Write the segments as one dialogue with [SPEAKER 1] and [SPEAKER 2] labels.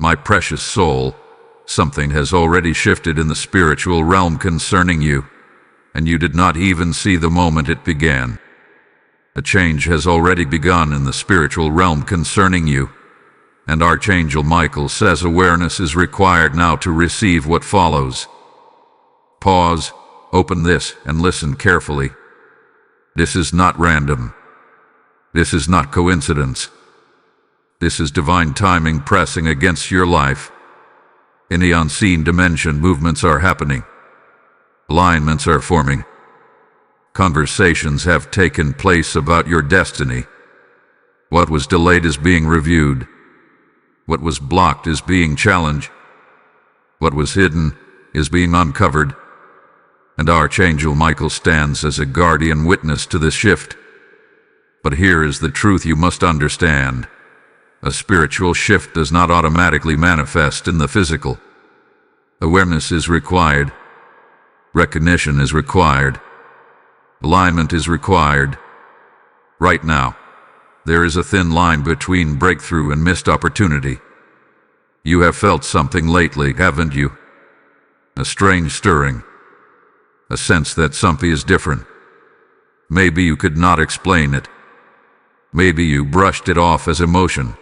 [SPEAKER 1] my precious soul, something has already shifted in the spiritual realm concerning you, and you did not even see the moment it began. A change has already begun in the spiritual realm concerning you, and Archangel Michael says awareness is required now to receive what follows. Pause, open this, and listen carefully. This is not random. This is not coincidence. This is divine timing pressing against your life. In the unseen dimension, movements are happening. Alignments are forming. Conversations have taken place about your destiny. What was delayed is being reviewed. What was blocked is being challenged. What was hidden is being uncovered. And Archangel Michael stands as a guardian witness to this shift. But here is the truth you must understand. A spiritual shift does not automatically manifest in the physical. Awareness is required. Recognition is required. Alignment is required. Right now, there is a thin line between breakthrough and missed opportunity. You have felt something lately, haven't you? A strange stirring. A sense that something is different. Maybe you could not explain it. Maybe you brushed it off as emotion.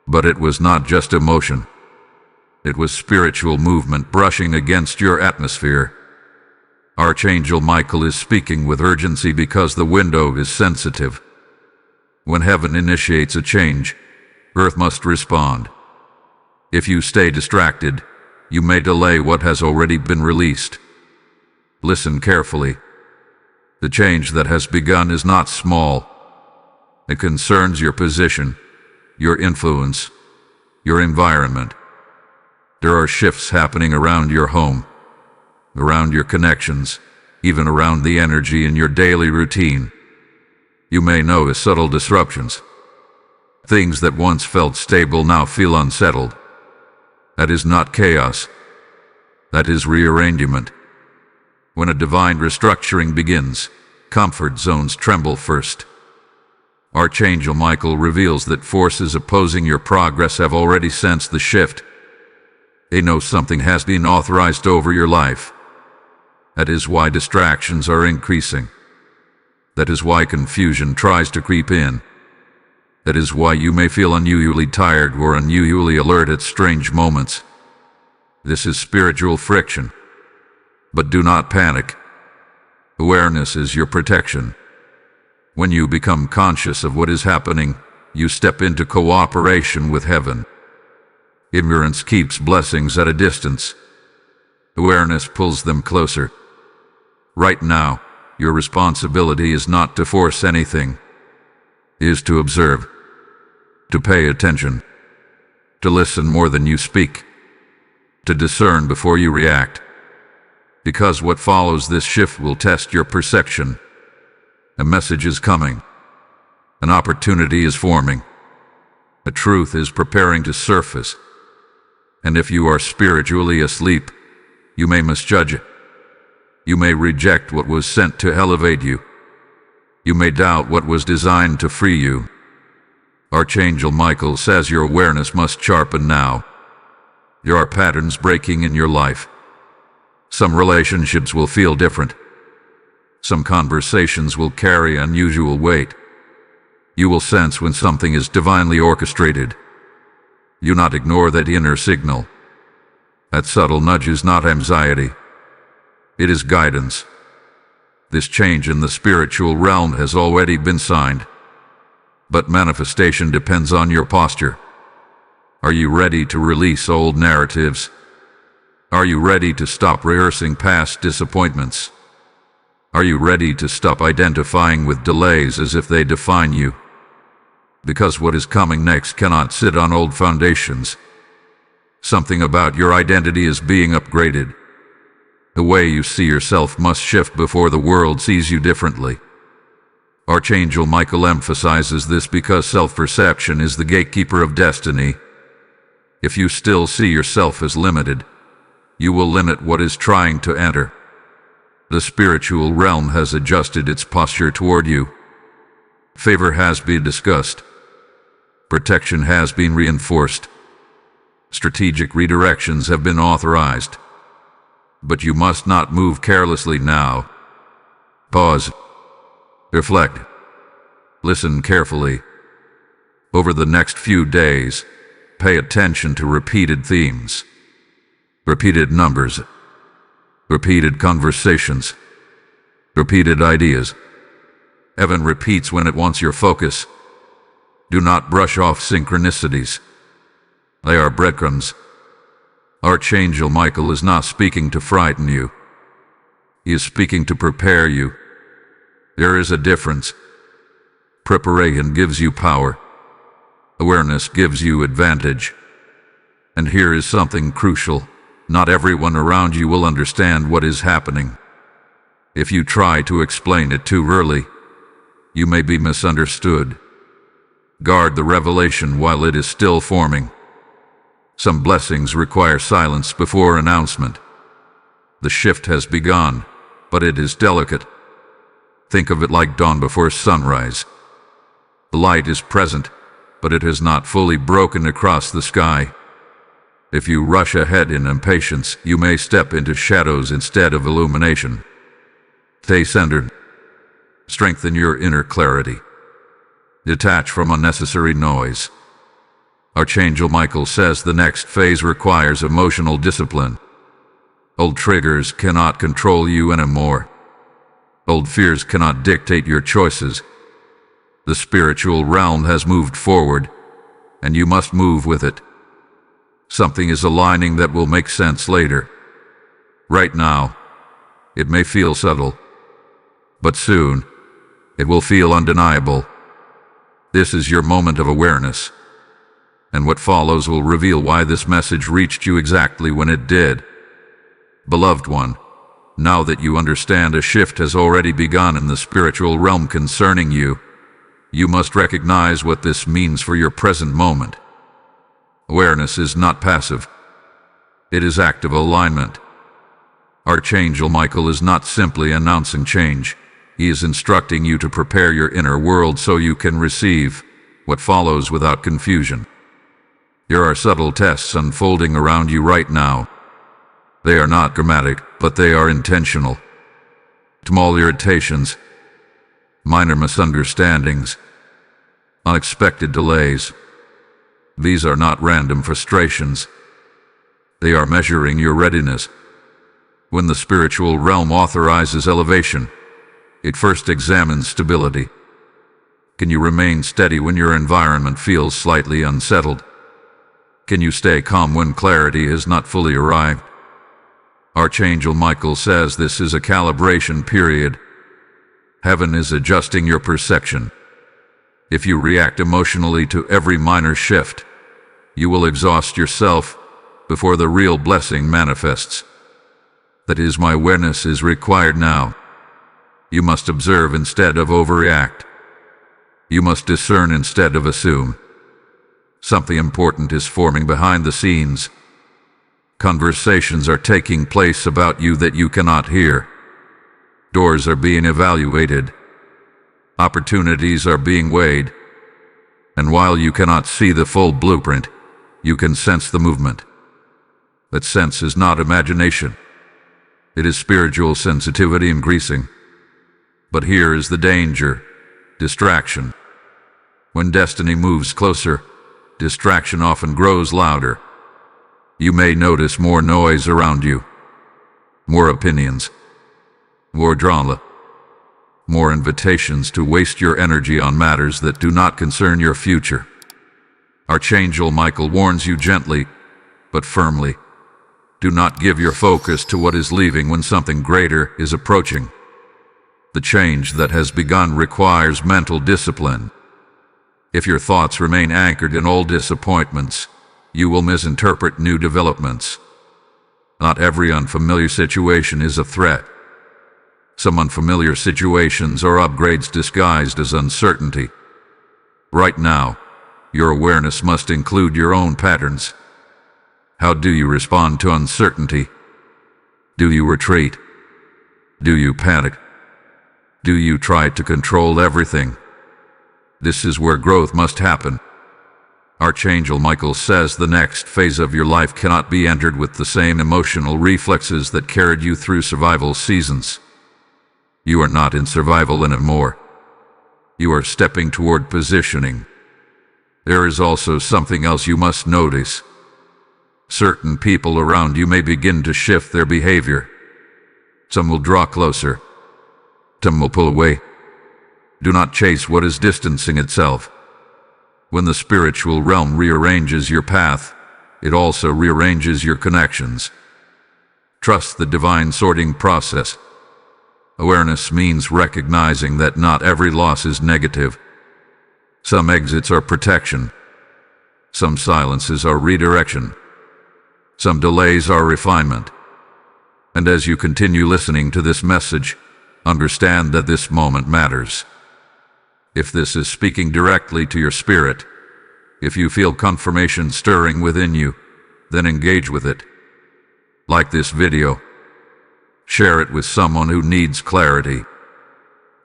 [SPEAKER 1] But it was not just emotion. It was spiritual movement brushing against your atmosphere. Archangel Michael is speaking with urgency because the window is sensitive. When heaven initiates a change, earth must respond. If you stay distracted, you may delay what has already been released. Listen carefully. The change that has begun is not small. It concerns your position, your influence, your environment. There are shifts happening around your home, around your connections, even around the energy in your daily routine. You may notice subtle disruptions. Things that once felt stable now feel unsettled. That is not chaos. That is rearrangement. When a divine restructuring begins, comfort zones tremble first. Archangel Michael reveals that forces opposing your progress have already sensed the shift. They know something has been authorized over your life. That is why distractions are increasing. That is why confusion tries to creep in. That is why you may feel unusually tired or unusually alert at strange moments. This is spiritual friction. But do not panic. Awareness is your protection. When you become conscious of what is happening, you step into cooperation with heaven. Ignorance keeps blessings at a distance. Awareness pulls them closer. Right now, your responsibility is not to force anything. It is to observe, to pay attention, to listen more than you speak, to discern before you react. Because what follows this shift will test your perception. A message is coming. An opportunity is forming. A truth is preparing to surface. And if you are spiritually asleep, you may misjudge it. You may reject what was sent to elevate you. You may doubt what was designed to free you. Archangel Michael says your awareness must sharpen now. There are patterns breaking in your life. Some relationships will feel different. Some conversations will carry unusual weight. You will sense when something is divinely orchestrated. Do not ignore that inner signal. That subtle nudge is not anxiety. It is guidance. This change in the spiritual realm has already been signed. But manifestation depends on your posture. Are you ready to release old narratives? Are you ready to stop rehearsing past disappointments? Are you ready to stop identifying with delays as if they define you? Because what is coming next cannot sit on old foundations. Something about your identity is being upgraded. The way you see yourself must shift before the world sees you differently. Archangel Michael emphasizes this because self-perception is the gatekeeper of destiny. If you still see yourself as limited, you will limit what is trying to enter. The spiritual realm has adjusted its posture toward you. Favor has been discussed. Protection has been reinforced. Strategic redirections have been authorized. But you must not move carelessly now. Pause. Reflect. Listen carefully. Over the next few days, pay attention to repeated themes, repeated numbers, repeated conversations, repeated ideas. Heaven repeats when it wants your focus. Do not brush off synchronicities. They are breadcrumbs. Archangel Michael is not speaking to frighten you. He is speaking to prepare you. There is a difference. Preparation gives you power. Awareness gives you advantage. And here is something crucial. Not everyone around you will understand what is happening. If you try to explain it too early, you may be misunderstood. Guard the revelation while it is still forming. Some blessings require silence before announcement. The shift has begun, but it is delicate. Think of it like dawn before sunrise. The light is present, but it has not fully broken across the sky. If you rush ahead in impatience, you may step into shadows instead of illumination. Stay centered. Strengthen your inner clarity. Detach from unnecessary noise. Archangel Michael says the next phase requires emotional discipline. Old triggers cannot control you anymore. Old fears cannot dictate your choices. The spiritual realm has moved forward, and you must move with it. Something is aligning that will make sense later. Right now, it may feel subtle, but soon, it will feel undeniable. This is your moment of awareness, and what follows will reveal why this message reached you exactly when it did. Beloved one, now that you understand a shift has already begun in the spiritual realm concerning you, you must recognize what this means for your present moment. Awareness is not passive. It is active alignment. Archangel Michael is not simply announcing change. He is instructing you to prepare your inner world so you can receive what follows without confusion. There are subtle tests unfolding around you right now. They are not dramatic, but they are intentional. Small irritations, minor misunderstandings, unexpected delays. These are not random frustrations. They are measuring your readiness. When the spiritual realm authorizes elevation, it first examines stability. Can you remain steady when your environment feels slightly unsettled? Can you stay calm when clarity has not fully arrived? Archangel Michael says this is a calibration period. Heaven is adjusting your perception. If you react emotionally to every minor shift, you will exhaust yourself before the real blessing manifests. That is, my awareness is required now. You must observe instead of overreact. You must discern instead of assume. Something important is forming behind the scenes. Conversations are taking place about you that you cannot hear. Doors are being evaluated. Opportunities are being weighed. And while you cannot see the full blueprint, you can sense the movement. That sense is not imagination. It is spiritual sensitivity increasing. But here is the danger: distraction. When destiny moves closer, distraction often grows louder. You may notice more noise around you, more opinions, more drama, more invitations to waste your energy on matters that do not concern your future. Archangel Michael warns you gently, but firmly. Do not give your focus to what is leaving when something greater is approaching. The change that has begun requires mental discipline. If your thoughts remain anchored in old disappointments, you will misinterpret new developments. Not every unfamiliar situation is a threat. Some unfamiliar situations are upgrades disguised as uncertainty. Right now, your awareness must include your own patterns. How do you respond to uncertainty? Do you retreat? Do you panic? Do you try to control everything? This is where growth must happen. Archangel Michael says the next phase of your life cannot be entered with the same emotional reflexes that carried you through survival seasons. You are not in survival anymore. You are stepping toward positioning. There is also something else you must notice. Certain people around you may begin to shift their behavior. Some will draw closer. Some will pull away. Do not chase what is distancing itself. When the spiritual realm rearranges your path, it also rearranges your connections. Trust the divine sorting process. Awareness means recognizing that not every loss is negative. Some exits are protection. Some silences are redirection. Some delays are refinement. And as you continue listening to this message, understand that this moment matters. If this is speaking directly to your spirit, if you feel confirmation stirring within you, then engage with it. Like this video. Share it with someone who needs clarity.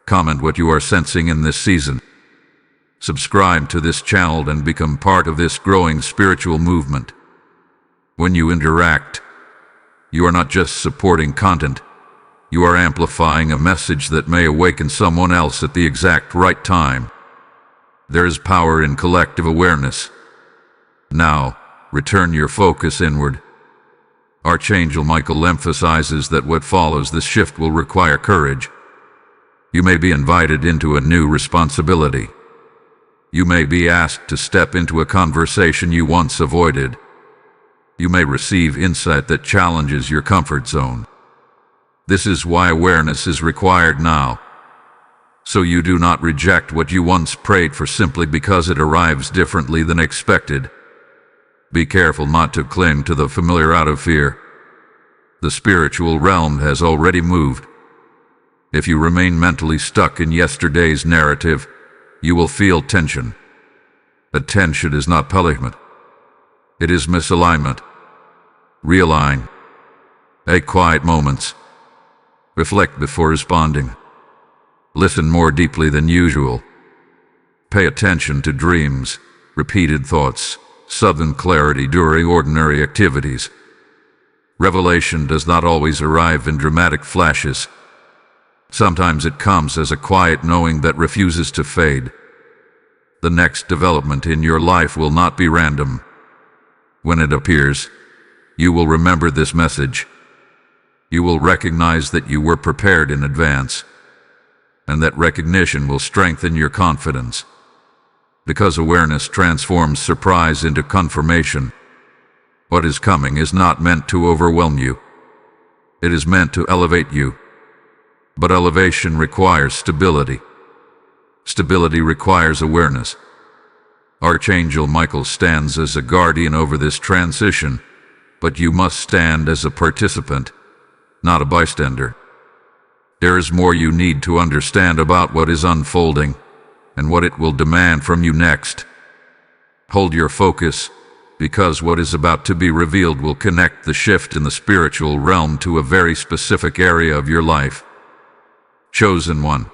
[SPEAKER 1] Comment what you are sensing in this season. Subscribe to this channel and become part of this growing spiritual movement. When you interact, you are not just supporting content, you are amplifying a message that may awaken someone else at the exact right time. There is power in collective awareness. Now, return your focus inward. Archangel Michael emphasizes that what follows this shift will require courage. You may be invited into a new responsibility. You may be asked to step into a conversation you once avoided. You may receive insight that challenges your comfort zone. This is why awareness is required now. So you do not reject what you once prayed for simply because it arrives differently than expected. Be careful not to cling to the familiar out of fear. The spiritual realm has already moved. If you remain mentally stuck in yesterday's narrative, you will feel tension. But tension is not punishment. It is misalignment. Realign. Take quiet moments. Reflect before responding. Listen more deeply than usual. Pay attention to dreams, repeated thoughts, sudden clarity during ordinary activities. Revelation does not always arrive in dramatic flashes. Sometimes it comes as a quiet knowing that refuses to fade. The next development in your life will not be random. When it appears, you will remember this message. You will recognize that you were prepared in advance, and that recognition will strengthen your confidence. Because awareness transforms surprise into confirmation, what is coming is not meant to overwhelm you. It is meant to elevate you. But elevation requires stability. Stability requires awareness. Archangel Michael stands as a guardian over this transition, but you must stand as a participant, not a bystander. There is more you need to understand about what is unfolding and what it will demand from you next. Hold your focus, because what is about to be revealed will connect the shift in the spiritual realm to a very specific area of your life. Chosen one.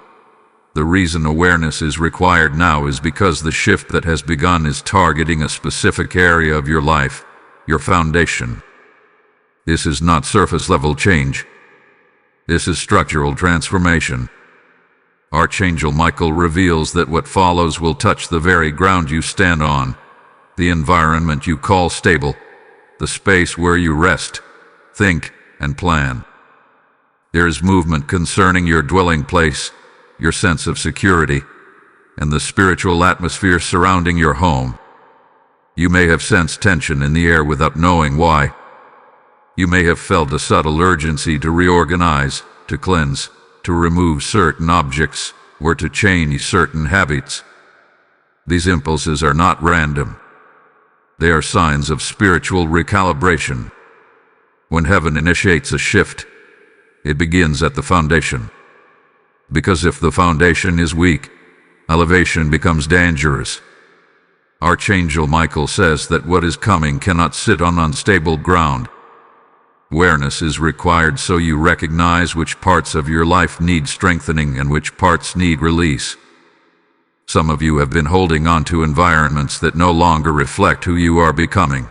[SPEAKER 1] The reason awareness is required now is because the shift that has begun is targeting a specific area of your life, your foundation. This is not surface-level change. This is structural transformation. Archangel Michael reveals that what follows will touch the very ground you stand on, the environment you call stable, the space where you rest, think, and plan. There is movement concerning your dwelling place, your sense of security, and the spiritual atmosphere surrounding your home. You may have sensed tension in the air without knowing why. You may have felt a subtle urgency to reorganize, to cleanse, to remove certain objects, or to change certain habits. These impulses are not random. They are signs of spiritual recalibration. When heaven initiates a shift, it begins at the foundation. Because if the foundation is weak, elevation becomes dangerous. Archangel Michael says that what is coming cannot sit on unstable ground. Awareness is required so you recognize which parts of your life need strengthening and which parts need release. Some of you have been holding on to environments that no longer reflect who you are becoming.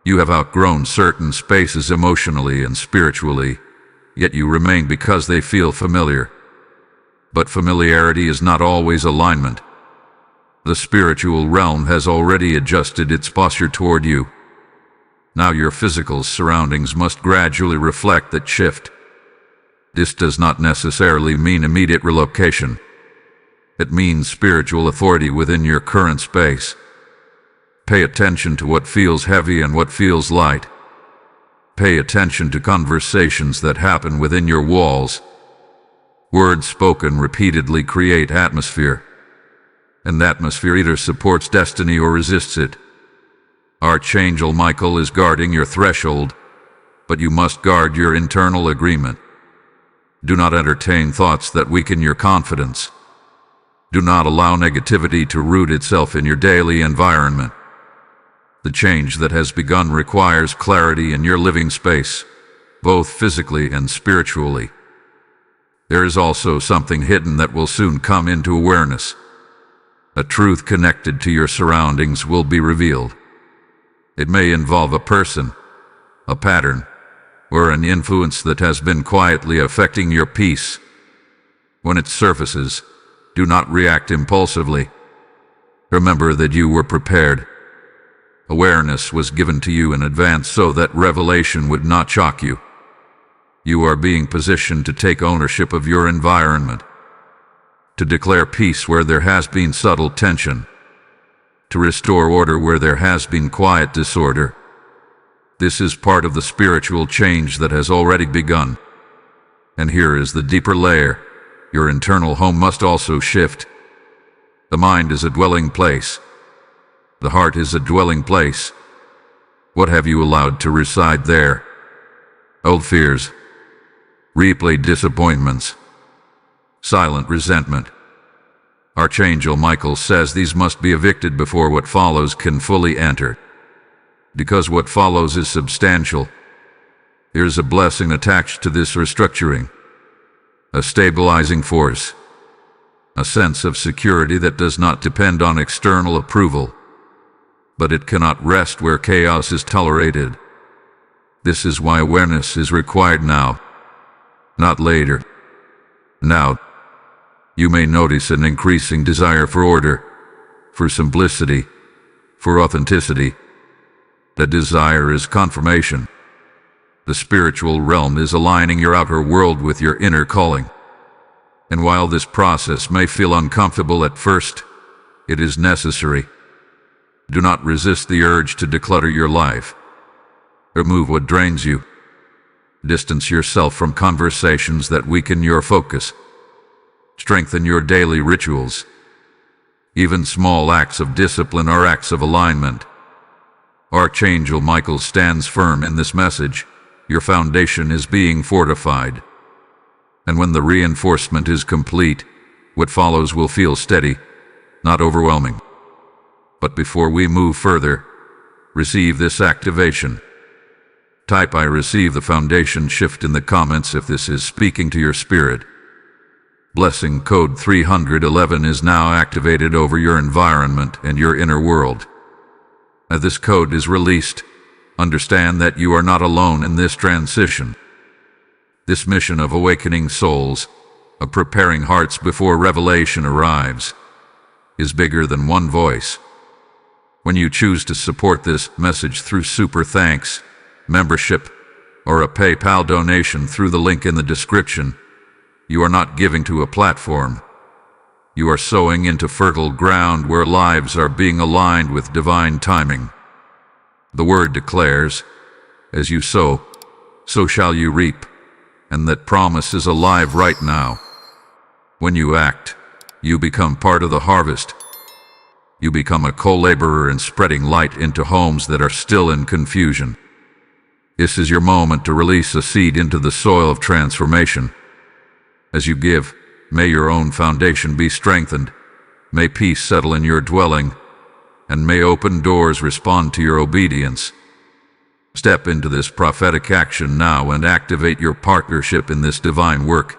[SPEAKER 1] You have outgrown certain spaces emotionally and spiritually, yet you remain because they feel familiar. But familiarity is not always alignment. The spiritual realm has already adjusted its posture toward you. Now your physical surroundings must gradually reflect that shift. This does not necessarily mean immediate relocation. It means spiritual authority within your current space. Pay attention to what feels heavy and what feels light. Pay attention to conversations that happen within your walls. Words spoken repeatedly create atmosphere, and atmosphere either supports destiny or resists it. Archangel Michael is guarding your threshold, but you must guard your internal agreement. Do not entertain thoughts that weaken your confidence. Do not allow negativity to root itself in your daily environment. The change that has begun requires clarity in your living space, both physically and spiritually. There is also something hidden that will soon come into awareness. A truth connected to your surroundings will be revealed. It may involve a person, a pattern, or an influence that has been quietly affecting your peace. When it surfaces, do not react impulsively. Remember that you were prepared. Awareness was given to you in advance so that revelation would not shock you. You are being positioned to take ownership of your environment, to declare peace where there has been subtle tension, to restore order where there has been quiet disorder. This is part of the spiritual change that has already begun. And here is the deeper layer. Your internal home must also shift. The mind is a dwelling place. The heart is a dwelling place. What have you allowed to reside there? Old fears, replayed disappointments, silent resentment. Archangel Michael says these must be evicted before what follows can fully enter. Because what follows is substantial. There is a blessing attached to this restructuring, a stabilizing force, a sense of security that does not depend on external approval. But it cannot rest where chaos is tolerated. This is why awareness is required now, not later. Now, you may notice an increasing desire for order, for simplicity, for authenticity. The desire is confirmation. The spiritual realm is aligning your outer world with your inner calling. And while this process may feel uncomfortable at first, it is necessary. Do not resist the urge to declutter your life. Remove what drains you. Distance yourself from conversations that weaken your focus. Strengthen your daily rituals. Even small acts of discipline are acts of alignment. Archangel Michael stands firm in this message. Your foundation is being fortified. And when the reinforcement is complete, what follows will feel steady, not overwhelming. But before we move further, receive this activation. Type "I receive the foundation shift" in the comments if this is speaking to your spirit. Blessing code 311 is now activated over your environment and your inner world. As this code is released, understand that you are not alone in this transition. This mission of awakening souls, of preparing hearts before revelation arrives, is bigger than one voice. When you choose to support this message through super thanks, membership, or a PayPal donation through the link in the description, you are not giving to a platform. You are sowing into fertile ground where lives are being aligned with divine timing. The word declares, as you sow, so shall you reap, and that promise is alive right now. When you act, you become part of the harvest. You become a co-laborer in spreading light into homes that are still in confusion. This is your moment to release a seed into the soil of transformation. As you give, may your own foundation be strengthened, may peace settle in your dwelling, and may open doors respond to your obedience. Step into this prophetic action now and activate your partnership in this divine work.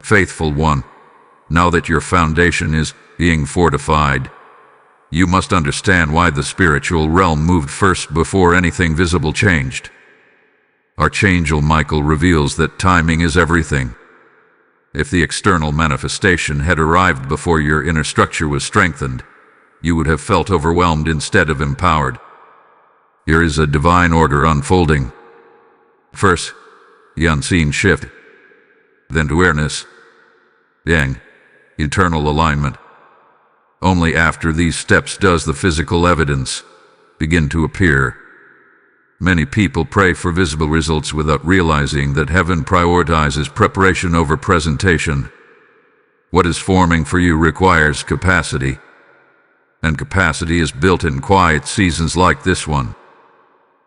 [SPEAKER 1] Faithful one, now that your foundation is being fortified. You must understand why the spiritual realm moved first before anything visible changed. Archangel Michael reveals that timing is everything. If the external manifestation had arrived before your inner structure was strengthened, you would have felt overwhelmed instead of empowered. Here is a divine order unfolding. First, the unseen shift, then awareness, then internal alignment. Only after these steps does the physical evidence begin to appear. Many people pray for visible results without realizing that heaven prioritizes preparation over presentation. What is forming for you requires capacity, and capacity is built in quiet seasons like this one.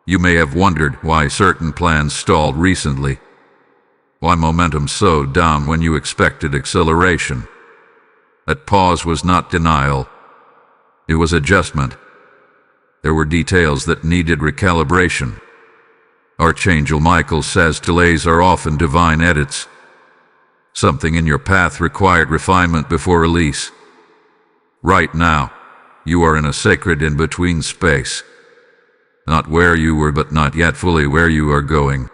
[SPEAKER 1] You may have wondered why certain plans stalled recently, why momentum slowed down when you expected acceleration. That pause was not denial. It was adjustment. There were details that needed recalibration. Archangel Michael says delays are often divine edits. Something in your path required refinement before release. Right now, you are in a sacred in-between space. Not where you were, but not yet fully where you are going.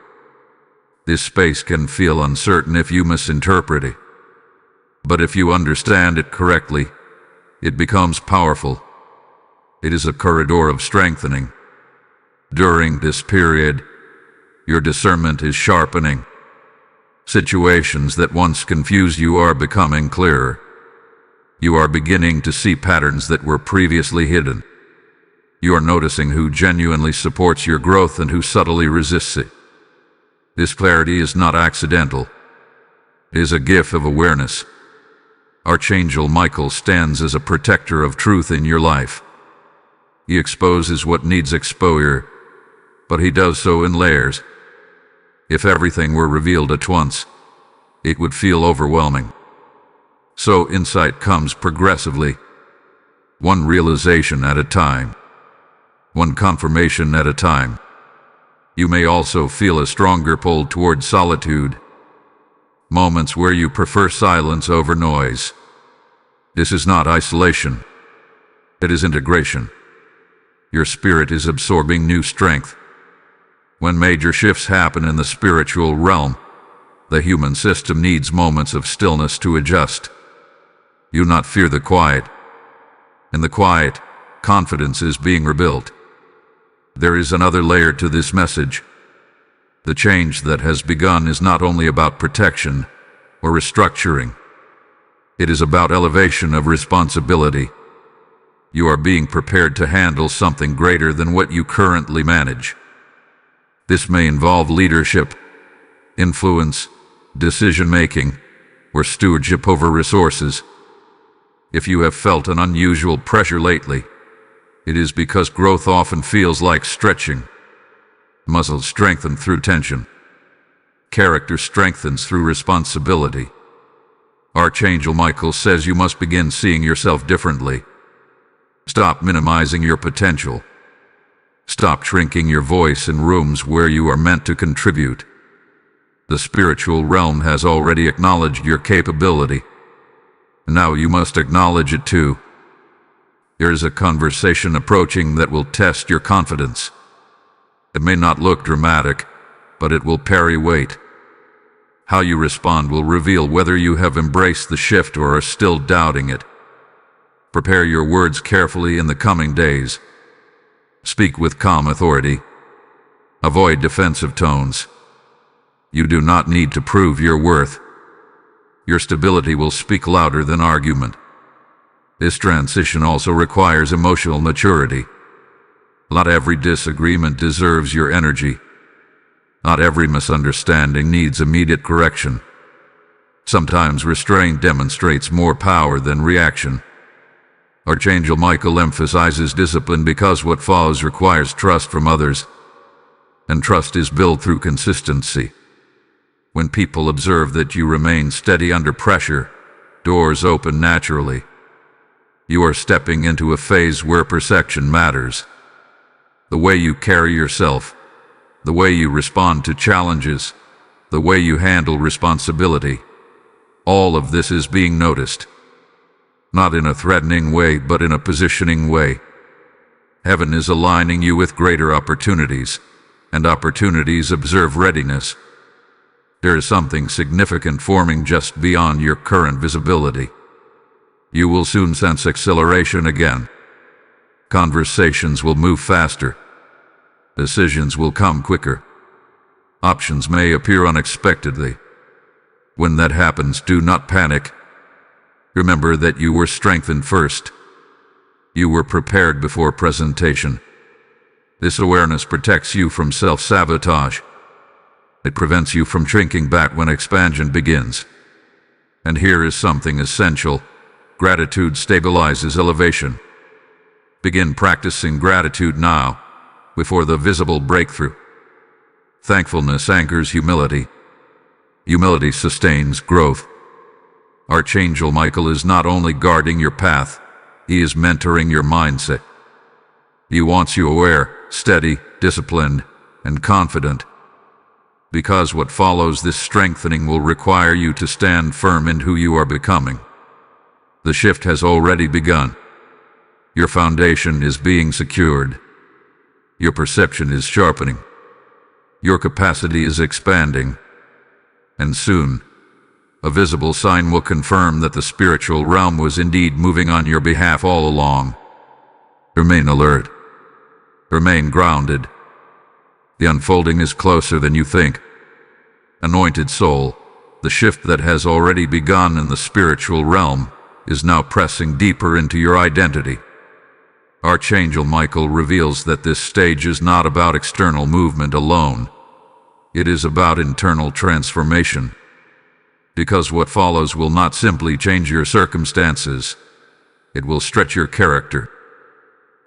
[SPEAKER 1] This space can feel uncertain if you misinterpret it. But if you understand it correctly, it becomes powerful. It is a corridor of strengthening. During this period, your discernment is sharpening. Situations that once confused you are becoming clearer. You are beginning to see patterns that were previously hidden. You are noticing who genuinely supports your growth and who subtly resists it. This clarity is not accidental. It is a gift of awareness. Archangel Michael stands as a protector of truth in your life. He exposes what needs exposure, but he does so in layers. If everything were revealed at once, it would feel overwhelming. So insight comes progressively, one realization at a time, one confirmation at a time. You may also feel a stronger pull toward solitude, moments where you prefer silence over noise. This is not isolation. It is integration. Your spirit is absorbing new strength. When major shifts happen in the spiritual realm, the human system needs moments of stillness to adjust. You do not fear the quiet. In the quiet, confidence is being rebuilt. There is another layer to this message. The change that has begun is not only about protection or restructuring. It is about elevation of responsibility. You are being prepared to handle something greater than what you currently manage. This may involve leadership, influence, decision-making, or stewardship over resources. If you have felt an unusual pressure lately, it is because growth often feels like stretching. Muscles strengthen through tension. Character strengthens through responsibility. Archangel Michael says you must begin seeing yourself differently. Stop minimizing your potential. Stop shrinking your voice in rooms where you are meant to contribute. The spiritual realm has already acknowledged your capability. Now you must acknowledge it too. There is a conversation approaching that will test your confidence. It may not look dramatic, but it will carry weight. How you respond will reveal whether you have embraced the shift or are still doubting it. Prepare your words carefully in the coming days. Speak with calm authority. Avoid defensive tones. You do not need to prove your worth. Your stability will speak louder than argument. This transition also requires emotional maturity. Not every disagreement deserves your energy. Not every misunderstanding needs immediate correction. Sometimes restraint demonstrates more power than reaction. Archangel Michael emphasizes discipline because what follows requires trust from others, and trust is built through consistency. When people observe that you remain steady under pressure, doors open naturally. You are stepping into a phase where perception matters. The way you carry yourself, the way you respond to challenges, the way you handle responsibility, all of this is being noticed. not in a threatening way, but in a positioning way. Heaven is aligning you with greater opportunities, and opportunities observe readiness. There is something significant forming just beyond your current visibility. You will soon sense acceleration again. Conversations will move faster. Decisions will come quicker. Options may appear unexpectedly. When that happens, do not panic. Remember that you were strengthened first. You were prepared before presentation. This awareness protects you from self-sabotage. It prevents you from shrinking back when expansion begins. And here is something essential. Gratitude stabilizes elevation. Begin practicing gratitude now, before the visible breakthrough. Thankfulness anchors humility. Humility sustains growth. Archangel Michael is not only guarding your path, he is mentoring your mindset. He wants you aware, steady, disciplined, and confident. Because what follows this strengthening will require you to stand firm in who you are becoming. The shift has already begun. Your foundation is being secured. Your perception is sharpening. Your capacity is expanding. And soon, a visible sign will confirm that the spiritual realm was indeed moving on your behalf all along. Remain alert. Remain grounded. The unfolding is closer than you think. Anointed soul, the shift that has already begun in the spiritual realm is now pressing deeper into your identity. Archangel Michael reveals that this stage is not about external movement alone. It is about internal transformation. Because what follows will not simply change your circumstances, it will stretch your character.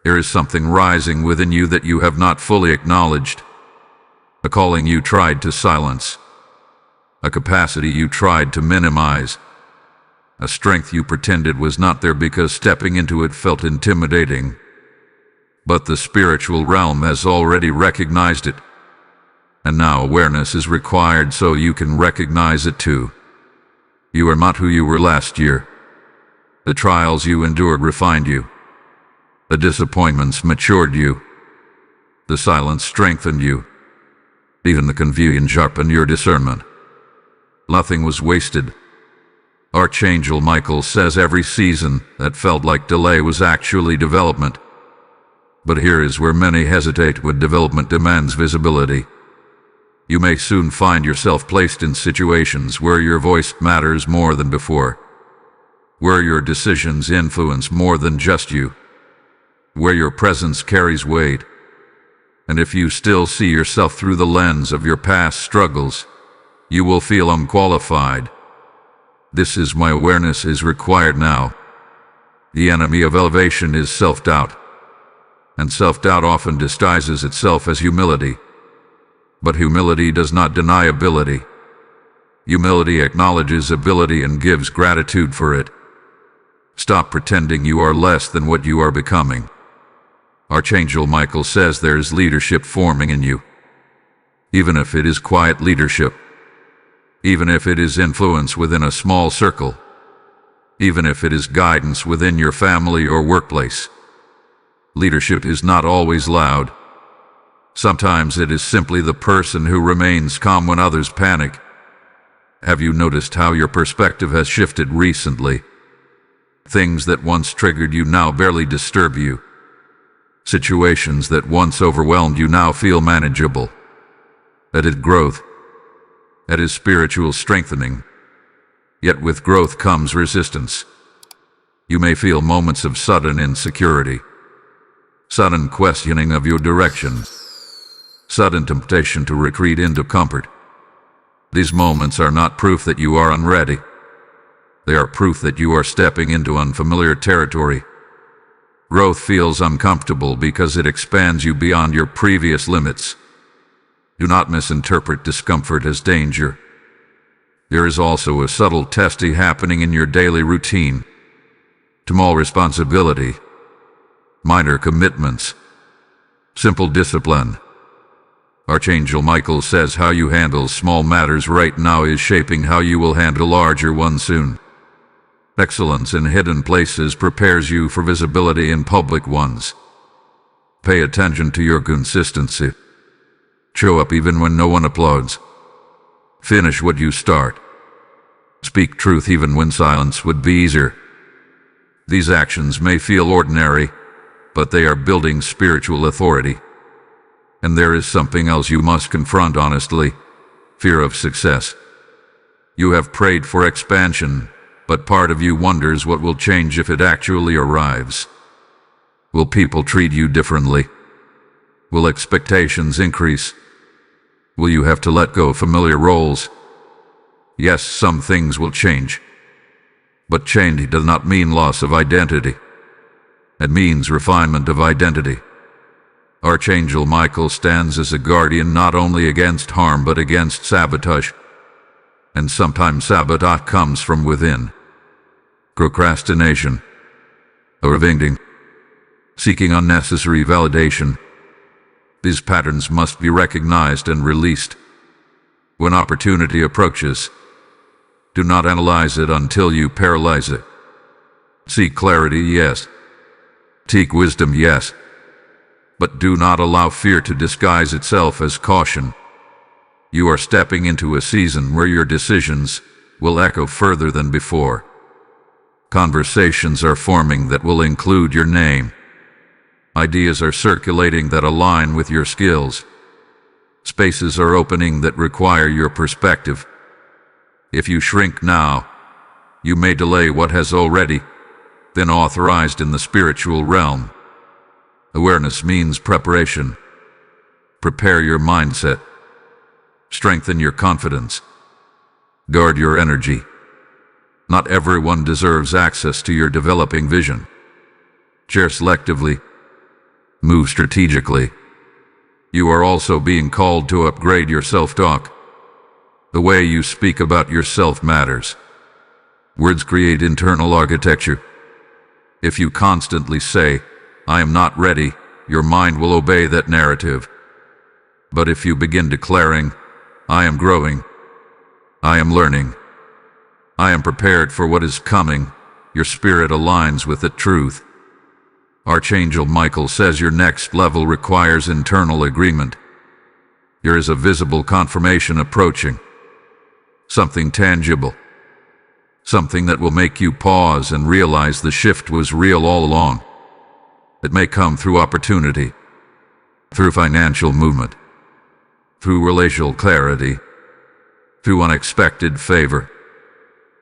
[SPEAKER 1] There is something rising within you that you have not fully acknowledged. A calling you tried to silence. A capacity you tried to minimize. A strength you pretended was not there because stepping into it felt intimidating. But the spiritual realm has already recognized it. And now awareness is required so you can recognize it too. You are not who you were last year. The trials you endured refined you. The disappointments matured you. The silence strengthened you. Even the confusion sharpened your discernment. Nothing was wasted. Archangel Michael says every season that felt like delay was actually development. But here is where many hesitate when development demands visibility. You may soon find yourself placed in situations where your voice matters more than before, where your decisions influence more than just you, where your presence carries weight. And if you still see yourself through the lens of your past struggles, you will feel unqualified. This is why awareness is required now. The enemy of elevation is self-doubt, and self-doubt often disguises itself as humility. But humility does not deny ability. Humility acknowledges ability and gives gratitude for it. Stop pretending you are less than what you are becoming. Archangel Michael says there is leadership forming in you. Even if it is quiet leadership. Even if it is influence within a small circle. Even if it is guidance within your family or workplace. Leadership is not always loud. Sometimes it is simply the person who remains calm when others panic. Have you noticed how your perspective has shifted recently? Things that once triggered you now barely disturb you. Situations that once overwhelmed you now feel manageable. That is growth. That is spiritual strengthening. Yet with growth comes resistance. You may feel moments of sudden insecurity, sudden questioning of your direction, sudden temptation to retreat into comfort. These moments are not proof that you are unready. They are proof that you are stepping into unfamiliar territory. Growth feels uncomfortable because it expands you beyond your previous limits. Do not misinterpret discomfort as danger. There is also a subtle testing happening in your daily routine. Small responsibility, minor commitments, simple discipline. Archangel Michael says how you handle small matters right now is shaping how you will handle larger ones soon. Excellence in hidden places prepares you for visibility in public ones. Pay attention to your consistency. Show up even when no one applauds. Finish what you start. Speak truth even when silence would be easier. These actions may feel ordinary, but they are building spiritual authority. And there is something else you must confront honestly: fear of success. You have prayed for expansion, but part of you wonders what will change if it actually arrives. Will people treat you differently? Will expectations increase? Will you have to let go of familiar roles? Yes, some things will change. But change does not mean loss of identity. It means refinement of identity. Archangel Michael stands as a guardian not only against harm but against sabotage. And sometimes sabotage comes from within. Procrastination, overthinking, seeking unnecessary validation. These patterns must be recognized and released. When opportunity approaches, do not analyze it until you paralyze it. Seek clarity, yes. Seek wisdom, yes. But do not allow fear to disguise itself as caution. You are stepping into a season where your decisions will echo further than before. Conversations are forming that will include your name. Ideas are circulating that align with your skills. Spaces are opening that require your perspective. If you shrink now, you may delay what has already been authorized in the spiritual realm. Awareness means preparation. Prepare your mindset. Strengthen your confidence. Guard your energy. Not everyone deserves access to your developing vision. Share selectively. Move strategically. You are also being called to upgrade your self-talk. The way you speak about yourself matters. Words create internal architecture. If you constantly say, "I am not ready," your mind will obey that narrative. But if you begin declaring, "I am growing," "I am learning," "I am prepared for what is coming," your spirit aligns with the truth. Archangel Michael says your next level requires internal agreement. There is a visible confirmation approaching. Something tangible. Something that will make you pause and realize the shift was real all along. It may come through opportunity, through financial movement, through relational clarity, through unexpected favor.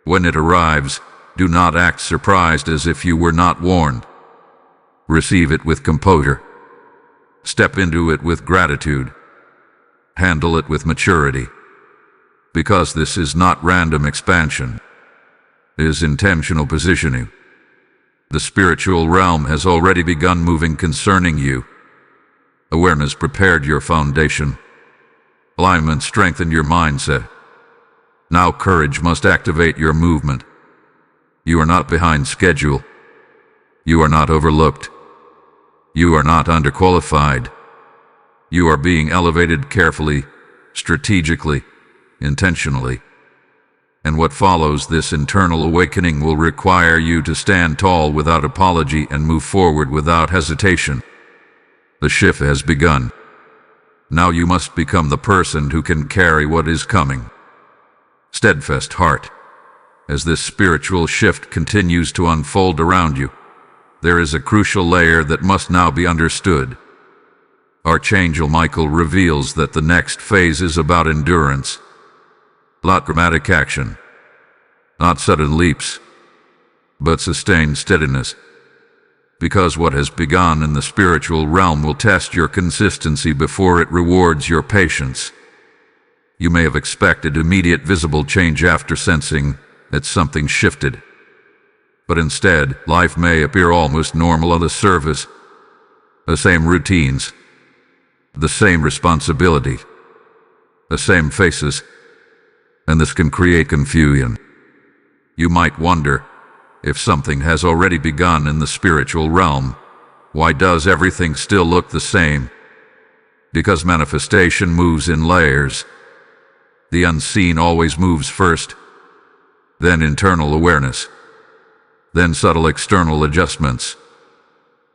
[SPEAKER 1] When it arrives, do not act surprised as if you were not warned. Receive it with composure. Step into it with gratitude. Handle it with maturity. Because this is not random expansion. It is intentional positioning. The spiritual realm has already begun moving concerning you. Awareness prepared your foundation. Alignment strengthened your mindset. Now courage must activate your movement. You are not behind schedule. You are not overlooked. You are not underqualified. You are being elevated carefully, strategically, intentionally. And what follows this internal awakening will require you to stand tall without apology and move forward without hesitation. The shift has begun. Now you must become the person who can carry what is coming. Steadfast heart. As this spiritual shift continues to unfold around you, there is a crucial layer that must now be understood. Archangel Michael reveals that the next phase is about endurance, not dramatic action, not sudden leaps, but sustained steadiness. Because what has begun in the spiritual realm will test your consistency before it rewards your patience. You may have expected immediate visible change after sensing that something shifted. But instead, life may appear almost normal on the surface. The same routines, the same responsibility, the same faces, and this can create confusion. You might wonder, if something has already begun in the spiritual realm, why does everything still look the same? Because manifestation moves in layers. The unseen always moves first, then internal awareness, then subtle external adjustments.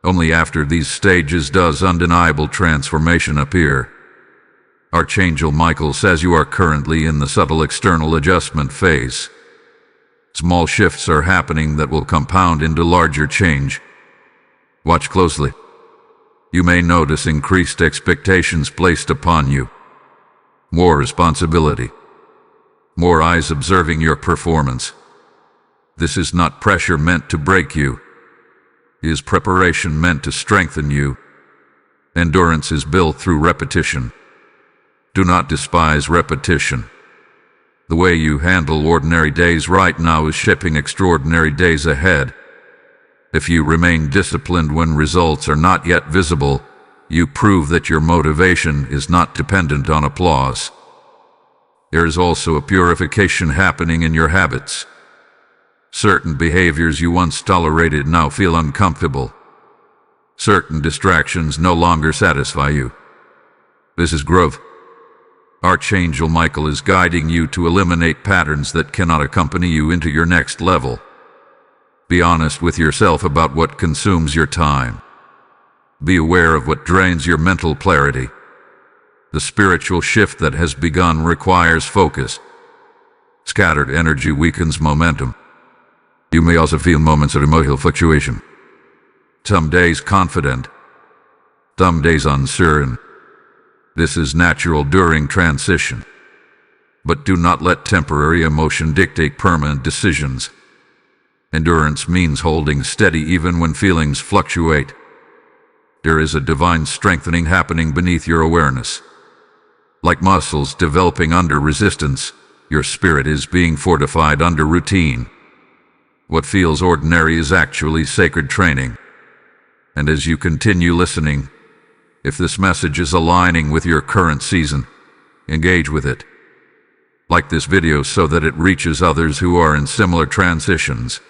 [SPEAKER 1] Only after these stages does undeniable transformation appear. Archangel Michael says you are currently in the subtle external adjustment phase. Small shifts are happening that will compound into larger change. Watch closely. You may notice increased expectations placed upon you. More responsibility. More eyes observing your performance. This is not pressure meant to break you. It is preparation meant to strengthen you. Endurance is built through repetition. Do not despise repetition. The way you handle ordinary days right now is shaping extraordinary days ahead. If you remain disciplined when results are not yet visible, you prove that your motivation is not dependent on applause. There is also a purification happening in your habits. Certain behaviors you once tolerated now feel uncomfortable. Certain distractions no longer satisfy you. This is growth. Archangel Michael is guiding you to eliminate patterns that cannot accompany you into your next level. Be honest with yourself about what consumes your time. Be aware of what drains your mental clarity. The spiritual shift that has begun requires focus. Scattered energy weakens momentum. You may also feel moments of emotional fluctuation. Some days confident, some days uncertain. This is natural during transition. But do not let temporary emotion dictate permanent decisions. Endurance means holding steady even when feelings fluctuate. There is a divine strengthening happening beneath your awareness. Like muscles developing under resistance, your spirit is being fortified under routine. What feels ordinary is actually sacred training. And as you continue listening, if this message is aligning with your current season, engage with it. Like this video so that it reaches others who are in similar transitions.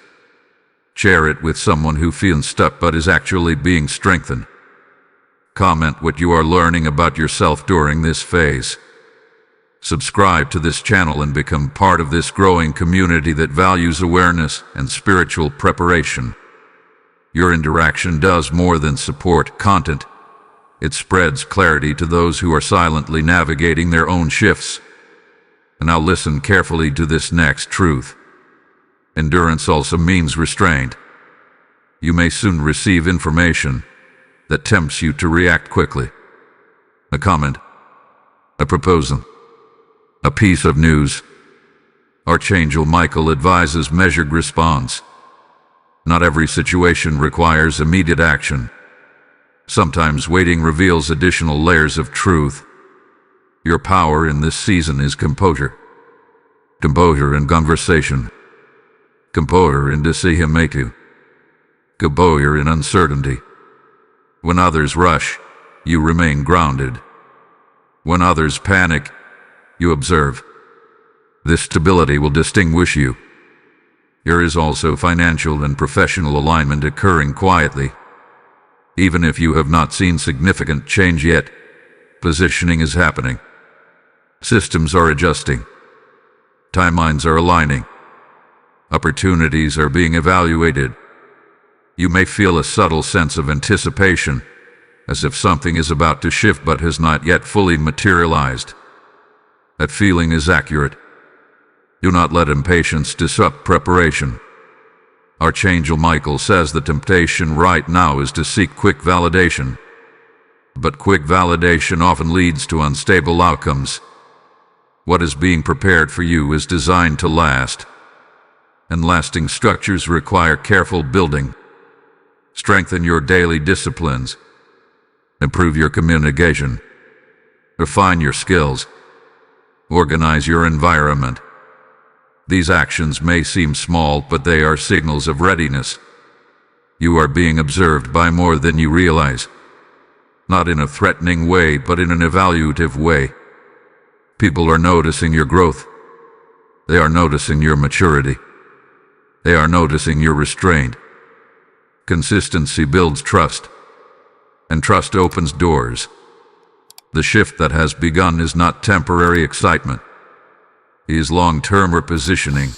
[SPEAKER 1] Share it with someone who feels stuck but is actually being strengthened. Comment what you are learning about yourself during this phase. Subscribe to this channel and become part of this growing community that values awareness and spiritual preparation. Your interaction does more than support content. It spreads clarity to those who are silently navigating their own shifts. And now listen carefully to this next truth. Endurance also means restraint. You may soon receive information that tempts you to react quickly. A comment, a proposal, a piece of news. Archangel Michael advises measured response. Not every situation requires immediate action. Sometimes waiting reveals additional layers of truth. Your power in this season is composure. Composure in conversation. Composure in decision-making. Composure in uncertainty. When others rush, you remain grounded. When others panic, you observe. This stability will distinguish you. There is also financial and professional alignment occurring quietly. Even if you have not seen significant change yet, positioning is happening. Systems are adjusting. Timelines are aligning. Opportunities are being evaluated. You may feel a subtle sense of anticipation, as if something is about to shift but has not yet fully materialized. That feeling is accurate. Do not let impatience disrupt preparation. Archangel Michael says the temptation right now is to seek quick validation. But quick validation often leads to unstable outcomes. What is being prepared for you is designed to last. And lasting structures require careful building. Strengthen your daily disciplines. Improve your communication. Refine your skills. Organize your environment. These actions may seem small, but they are signals of readiness. You are being observed by more than you realize. Not in a threatening way, but in an evaluative way. People are noticing your growth. They are noticing your maturity. They are noticing your restraint. Consistency builds trust, and trust opens doors. The shift that has begun is not temporary excitement. It is long-term repositioning.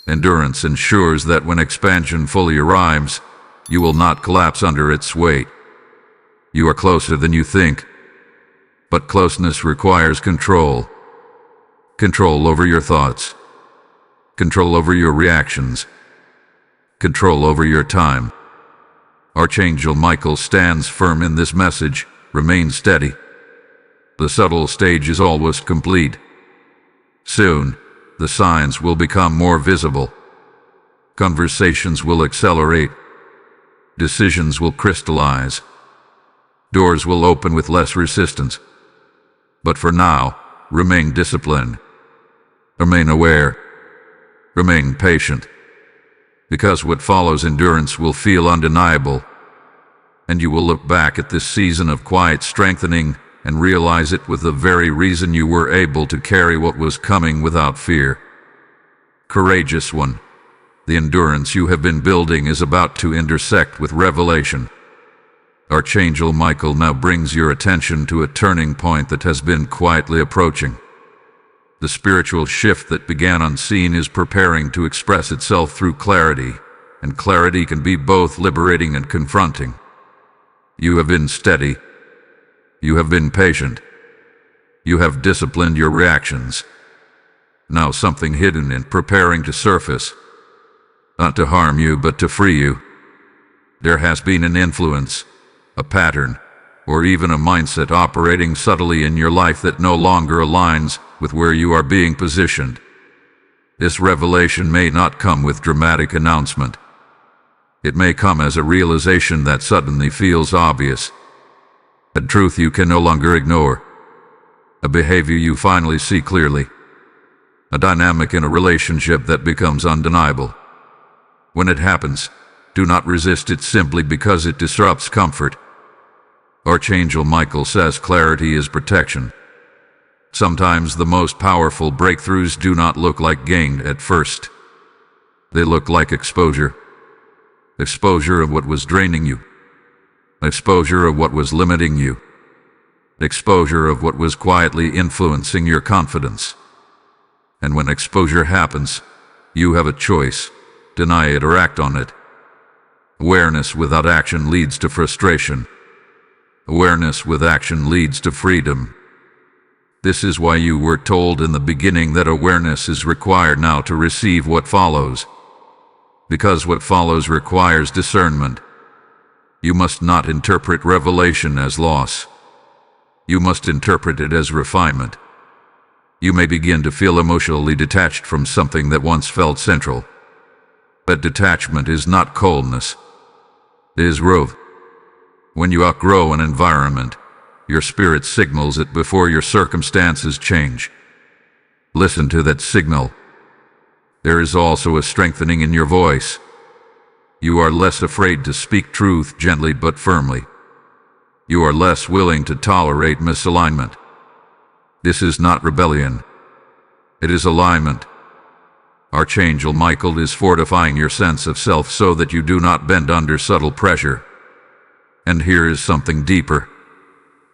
[SPEAKER 1] Endurance ensures that when expansion fully arrives, you will not collapse under its weight. You are closer than you think, but closeness requires control. Control over your thoughts. Control over your reactions. Control over your time. Archangel Michael stands firm in this message. Remain steady. The subtle stage is always complete. Soon, the signs will become more visible. Conversations will accelerate. Decisions will crystallize. Doors will open with less resistance. But for now, remain disciplined. Remain aware. Remain patient. Because what follows endurance will feel undeniable, and you will look back at this season of quiet strengthening and realize it was the very reason you were able to carry what was coming without fear. Courageous one, the endurance you have been building is about to intersect with revelation. Archangel Michael now brings your attention to a turning point that has been quietly approaching. The spiritual shift that began unseen is preparing to express itself through clarity, and clarity can be both liberating and confronting. You have been steady. You have been patient. You have disciplined your reactions. Now something hidden and preparing to surface. Not to harm you, but to free you. There has been an influence, a pattern, or even a mindset operating subtly in your life that no longer aligns with where you are being positioned. This revelation may not come with dramatic announcement. It may come as a realization that suddenly feels obvious. A truth you can no longer ignore. A behavior you finally see clearly. A dynamic in a relationship that becomes undeniable. When it happens, do not resist it simply because it disrupts comfort. Archangel Michael says clarity is protection. Sometimes the most powerful breakthroughs do not look like gain at first. They look like exposure. Exposure of what was draining you. Exposure of what was limiting you. Exposure of what was quietly influencing your confidence. And when exposure happens, you have a choice: deny it or act on it. Awareness without action leads to frustration. Awareness with action leads to freedom. This is why you were told in the beginning that awareness is required now to receive what follows. Because what follows requires discernment. You must not interpret revelation as loss. You must interpret it as refinement. You may begin to feel emotionally detached from something that once felt central. But detachment is not coldness. It is growth. When you outgrow an environment, your spirit signals it before your circumstances change. Listen to that signal. There is also a strengthening in your voice. You are less afraid to speak truth gently but firmly. You are less willing to tolerate misalignment. This is not rebellion. It is alignment. Archangel Michael is fortifying your sense of self so that you do not bend under subtle pressure. And here is something deeper.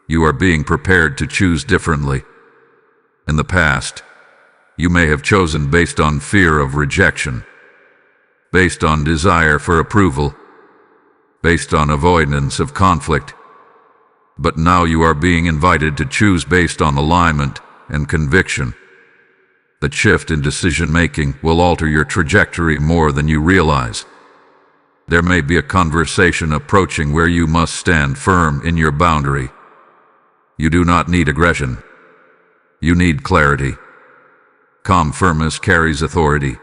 [SPEAKER 1] You are being prepared to choose differently. In the past, you may have chosen based on fear of rejection, based on desire for approval, based on avoidance of conflict. But now you are being invited to choose based on alignment and conviction. The shift in decision-making will alter your trajectory more than you realize. There may be a conversation approaching where you must stand firm in your boundary. You do not need aggression. You need clarity. Calm firmness carries authority.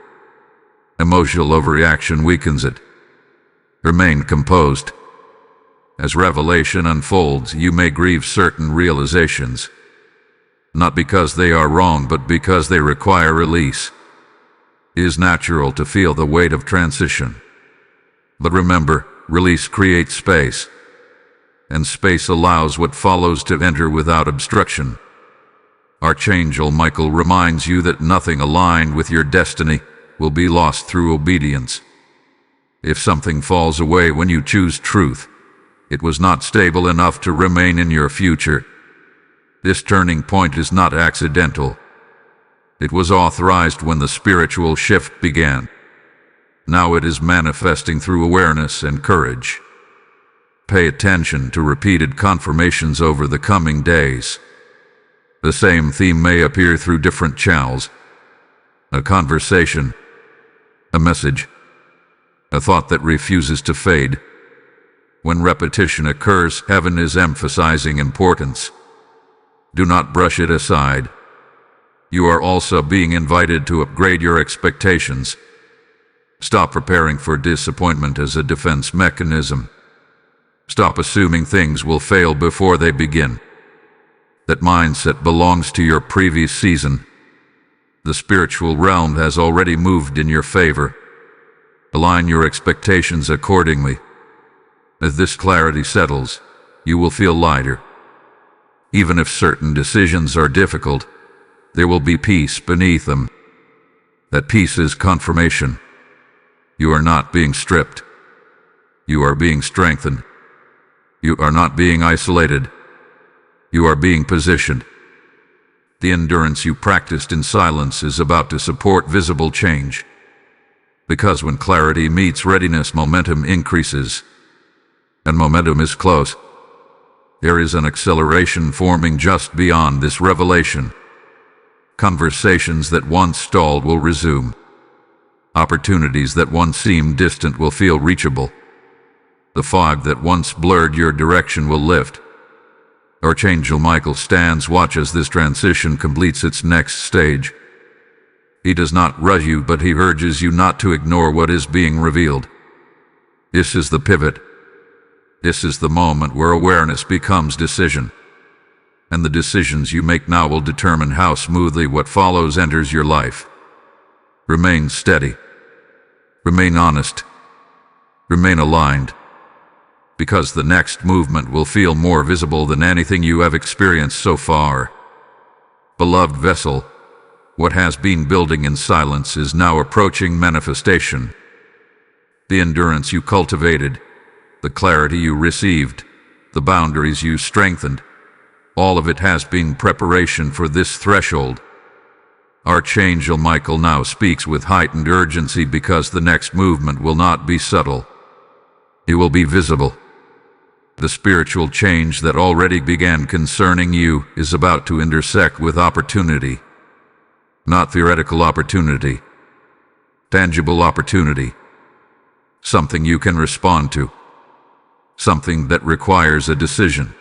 [SPEAKER 1] Emotional overreaction weakens it. Remain composed. As revelation unfolds, you may grieve certain realizations. Not because they are wrong, but because they require release. It is natural to feel the weight of transition. But remember, release creates space. And space allows what follows to enter without obstruction. Archangel Michael reminds you that nothing aligned with your destiny will be lost through obedience. If something falls away when you choose truth, it was not stable enough to remain in your future. This turning point is not accidental. It was authorized when the spiritual shift began. Now it is manifesting through awareness and courage. Pay attention to repeated confirmations over the coming days. The same theme may appear through different channels. A conversation, a message, a thought that refuses to fade. When repetition occurs, heaven is emphasizing importance. Do not brush it aside. You are also being invited to upgrade your expectations. Stop preparing for disappointment as a defense mechanism. Stop assuming things will fail before they begin. That mindset belongs to your previous season. The spiritual realm has already moved in your favor. Align your expectations accordingly. As this clarity settles, you will feel lighter. Even if certain decisions are difficult, there will be peace beneath them. That peace is confirmation. You are not being stripped. You are being strengthened. You are not being isolated. You are being positioned. The endurance you practiced in silence is about to support visible change. Because when clarity meets readiness, momentum increases. And momentum is close. There is an acceleration forming just beyond this revelation. Conversations that once stalled will resume. Opportunities that once seemed distant will feel reachable. The fog that once blurred your direction will lift. Archangel Michael stands watch as this transition completes its next stage. He does not rush you, but he urges you not to ignore what is being revealed. This is the pivot. This is the moment where awareness becomes decision. And the decisions you make now will determine how smoothly what follows enters your life. Remain steady. Remain honest. Remain aligned. Because the next movement will feel more visible than anything you have experienced so far. Beloved vessel, what has been building in silence is now approaching manifestation. The endurance you cultivated, the clarity you received, the boundaries you strengthened, all of it has been preparation for this threshold. Archangel Michael now speaks with heightened urgency because the next movement will not be subtle. It will be visible. The spiritual change that already began concerning you is about to intersect with opportunity. Not theoretical opportunity. Tangible opportunity. Something you can respond to. Something that requires a decision.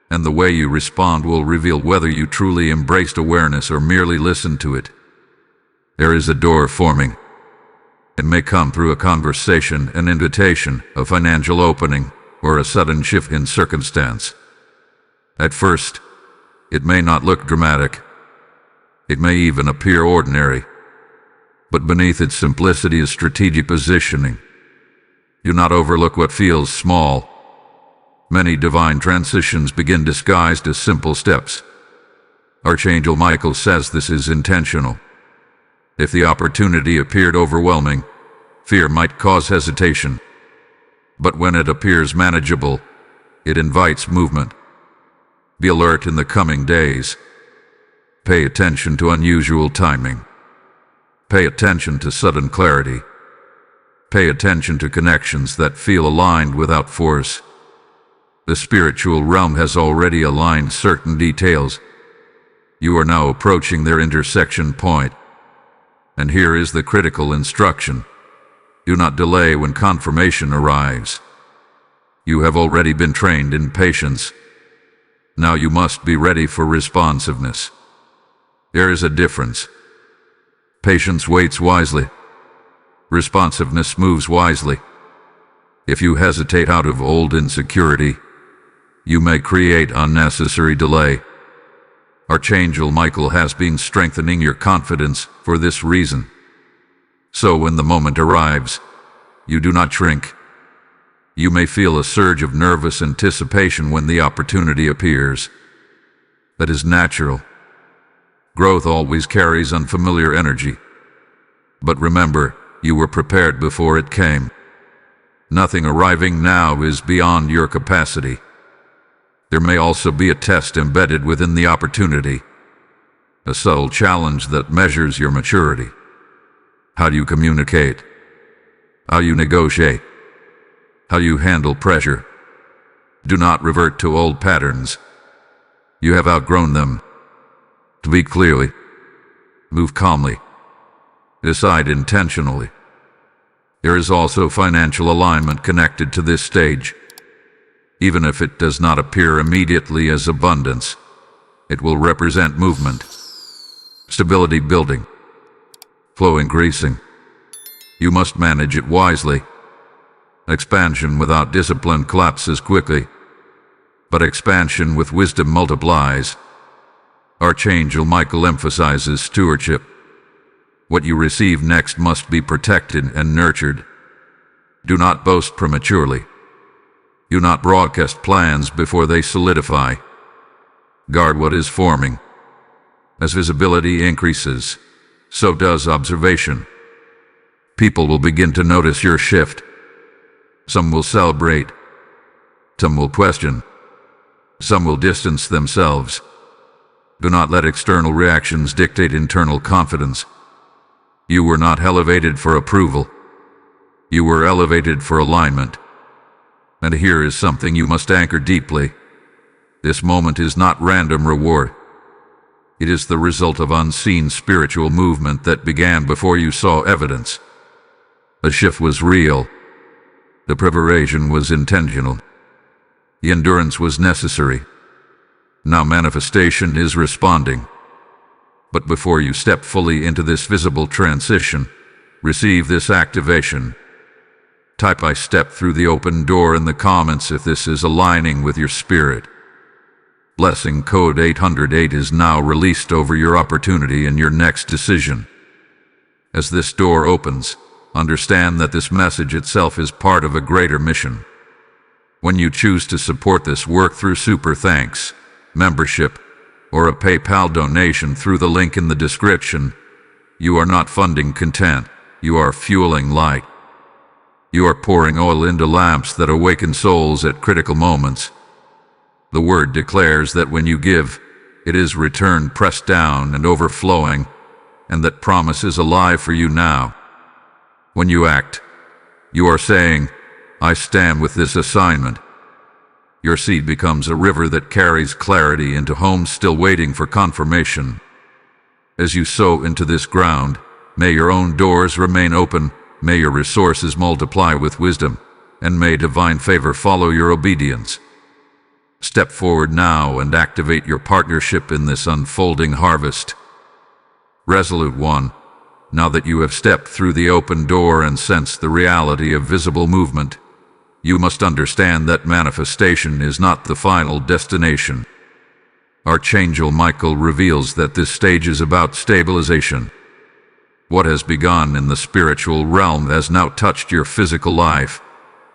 [SPEAKER 1] And the way you respond will reveal whether you truly embraced awareness or merely listened to it. There is a door forming. It may come through a conversation, an invitation, a financial opening, or a sudden shift in circumstance. At first, it may not look dramatic. It may even appear ordinary. But beneath its simplicity is strategic positioning. Do not overlook what feels small. Many divine transitions begin disguised as simple steps. Archangel Michael says this is intentional. If the opportunity appeared overwhelming, fear might cause hesitation. But when it appears manageable, it invites movement. Be alert in the coming days. Pay attention to unusual timing. Pay attention to sudden clarity. Pay attention to connections that feel aligned without force. The spiritual realm has already aligned certain details. You are now approaching their intersection point. And here is the critical instruction. Do not delay when confirmation arrives. You have already been trained in patience. Now you must be ready for responsiveness. There is a difference. Patience waits wisely. Responsiveness moves wisely. If you hesitate out of old insecurity, you may create unnecessary delay. Archangel Michael has been strengthening your confidence for this reason. So when the moment arrives, you do not shrink. You may feel a surge of nervous anticipation when the opportunity appears. That is natural. Growth always carries unfamiliar energy. But remember, you were prepared before it came. Nothing arriving now is beyond your capacity. There may also be a test embedded within the opportunity, a subtle challenge that measures your maturity. How do you communicate? how you negotiate, how you handle pressure. Do not revert to old patterns. You have outgrown them. Speak clearly. Move calmly. Decide intentionally. There is also financial alignment connected to this stage. Even if it does not appear immediately as abundance, it will represent movement, stability building, flow increasing. You must manage it wisely. Expansion without discipline collapses quickly, but expansion with wisdom multiplies. Archangel Michael emphasizes stewardship. What you receive next must be protected and nurtured. Do not boast prematurely. Do not broadcast plans before they solidify. Guard what is forming. As visibility increases, so does observation. People will begin to notice your shift. Some will celebrate. Some will question. Some will distance themselves. Do not let external reactions dictate internal confidence. You were not elevated for approval. You were elevated for alignment. And here is something you must anchor deeply. This moment is not random reward. It is the result of unseen spiritual movement that began before you saw evidence. The shift was real. The preparation was intentional. The endurance was necessary. Now manifestation is responding. But before you step fully into this visible transition, receive this activation. Type "I step through the open door" in the comments if this is aligning with your spirit. Blessing code 808 is now released over your opportunity and your next decision. As this door opens, understand that this message itself is part of a greater mission. When you choose to support this work through super thanks, membership, or a PayPal donation through the link in the description, you are not funding content, you are fueling light. You are pouring oil into lamps that awaken souls at critical moments. The word declares that when you give, it is returned pressed down and overflowing, and that promise is alive for you now. When you act, you are saying, "I stand with this assignment." Your seed becomes a river that carries clarity into homes still waiting for confirmation. As you sow into this ground, may your own doors remain open, may your resources multiply with wisdom, and may divine favor follow your obedience. Step forward now and activate your partnership in this unfolding harvest. Resolute one, now that you have stepped through the open door and sensed the reality of visible movement, you must understand that manifestation is not the final destination. Archangel Michael reveals that this stage is about stabilization. What has begun in the spiritual realm has now touched your physical life,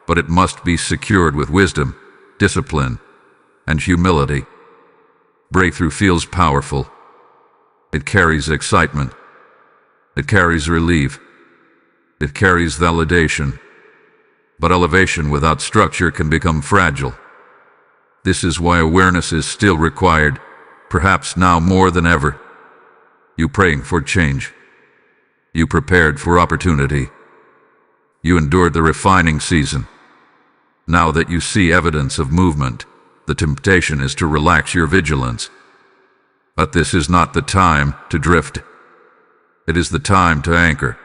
[SPEAKER 1] but it must be secured with wisdom, discipline, and humility. Breakthrough feels powerful. It carries excitement. It carries relief. It carries validation. But elevation without structure can become fragile. This is why awareness is still required, perhaps now more than ever. You praying for change. You prepared for opportunity. You endured the refining season. Now that you see evidence of movement, the temptation is to relax your vigilance. But this is not the time to drift. It is the time to anchor.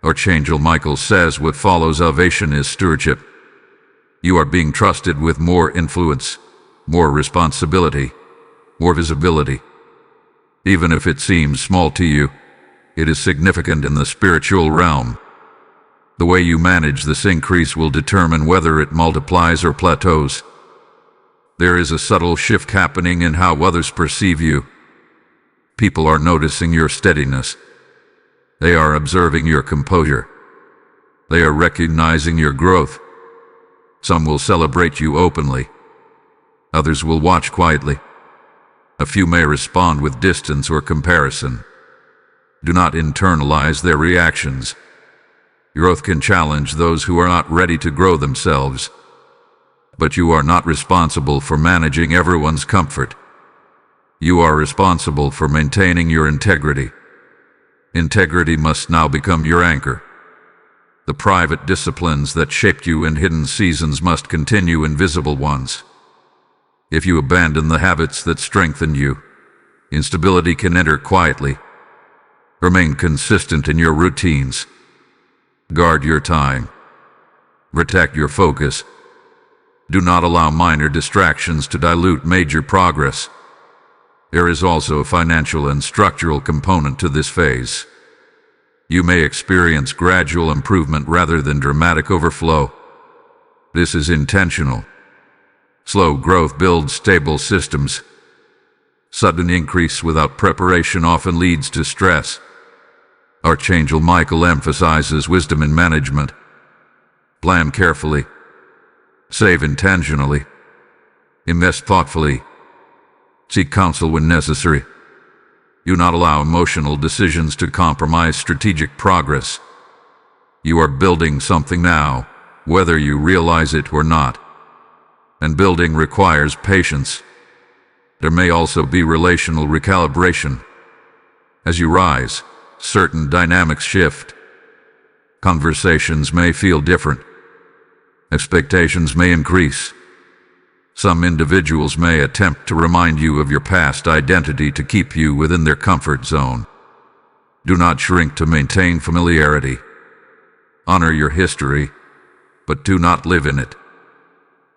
[SPEAKER 1] Archangel Michael says what follows elevation is stewardship. You are being trusted with more influence, more responsibility, more visibility. Even if it seems small to you, it is significant in the spiritual realm. The way you manage this increase will determine whether it multiplies or plateaus. There is a subtle shift happening in how others perceive you. People are noticing your steadiness. They are observing your composure. They are recognizing your growth. Some will celebrate you openly. Others will watch quietly. A few may respond with distance or comparison. Do not internalize their reactions. Growth can challenge those who are not ready to grow themselves. But you are not responsible for managing everyone's comfort. You are responsible for maintaining your integrity. Integrity must now become your anchor. The private disciplines that shaped you in hidden seasons must continue in visible ones. If you abandon the habits that strengthen you, instability can enter quietly. Remain consistent in your routines. Guard your time. Protect your focus. Do not allow minor distractions to dilute major progress. There is also a financial and structural component to this phase. You may experience gradual improvement rather than dramatic overflow. This is intentional. Slow growth builds stable systems. Sudden increase without preparation often leads to stress. Archangel Michael emphasizes wisdom in management. Plan carefully. Save intentionally. Invest thoughtfully. Seek counsel when necessary. Do not allow emotional decisions to compromise strategic progress. You are building something now, whether you realize it or not. And building requires patience. There may also be relational recalibration. As you rise, certain dynamics shift. Conversations may feel different. Expectations may increase. Some individuals may attempt to remind you of your past identity to keep you within their comfort zone. Do not shrink to maintain familiarity. Honor your history, but do not live in it.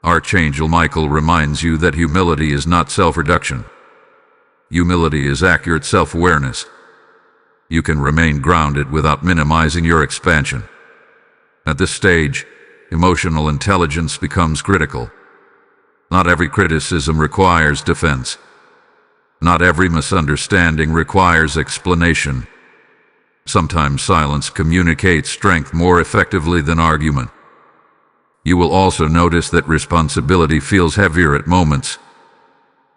[SPEAKER 1] Archangel Michael reminds you that humility is not self-reduction. Humility is accurate self-awareness. You can remain grounded without minimizing your expansion. At this stage, emotional intelligence becomes critical. Not every criticism requires defense. Not every misunderstanding requires explanation. Sometimes silence communicates strength more effectively than argument. You will also notice that responsibility feels heavier at moments.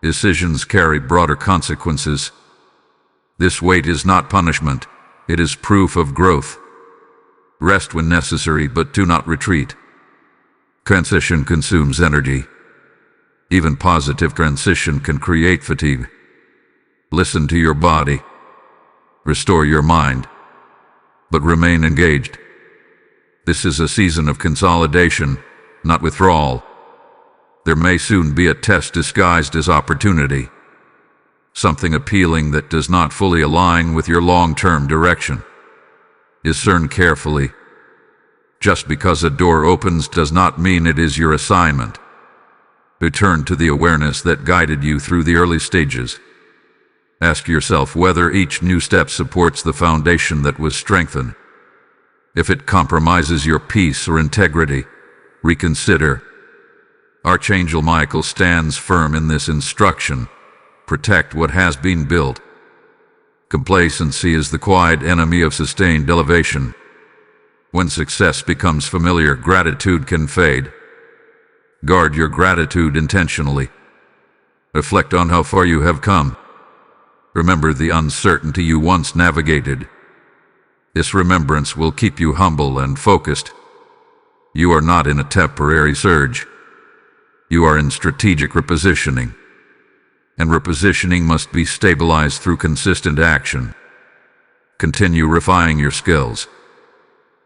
[SPEAKER 1] Decisions carry broader consequences. This weight is not punishment, it is proof of growth. Rest when necessary, but do not retreat. Transition consumes energy. Even positive transition can create fatigue. Listen to your body. Restore your mind. But remain engaged. This is a season of consolidation, not withdrawal. There may soon be a test disguised as opportunity. Something appealing that does not fully align with your long-term direction. Discern carefully. Just because a door opens does not mean it is your assignment. Return to the awareness that guided you through the early stages. Ask yourself whether each new step supports the foundation that was strengthened. If it compromises your peace or integrity, reconsider. Archangel Michael stands firm in this instruction. Protect what has been built. Complacency is the quiet enemy of sustained elevation. When success becomes familiar, gratitude can fade. Guard your gratitude intentionally. Reflect on how far you have come. Remember the uncertainty you once navigated. This remembrance will keep you humble and focused. You are not in a temporary surge. You are in strategic repositioning. And repositioning must be stabilized through consistent action. Continue refining your skills.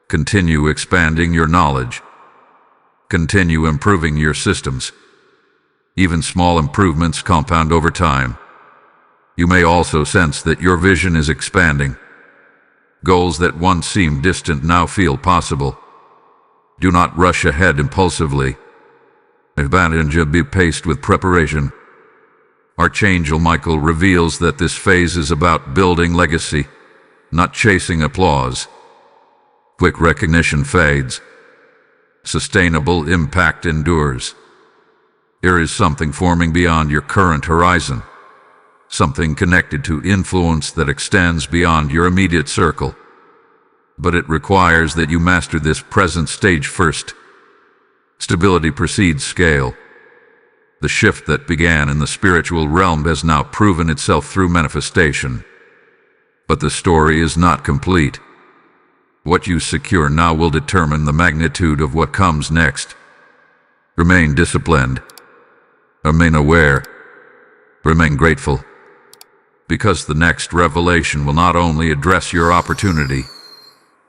[SPEAKER 1] Continue expanding your knowledge. Continue improving your systems. Even small improvements compound over time. You may also sense that your vision is expanding. Goals that once seemed distant now feel possible. Do not rush ahead impulsively. Advantage be paced with preparation. Archangel Michael reveals that this phase is about building legacy, not chasing applause. Quick recognition fades. Sustainable impact endures. There is something forming beyond your current horizon. Something connected to influence that extends beyond your immediate circle. But it requires that you master this present stage first. Stability precedes scale. The shift that began in the spiritual realm has now proven itself through manifestation. But the story is not complete. What you secure now will determine the magnitude of what comes next. Remain disciplined. Remain aware. Remain grateful. Because the next revelation will not only address your opportunity,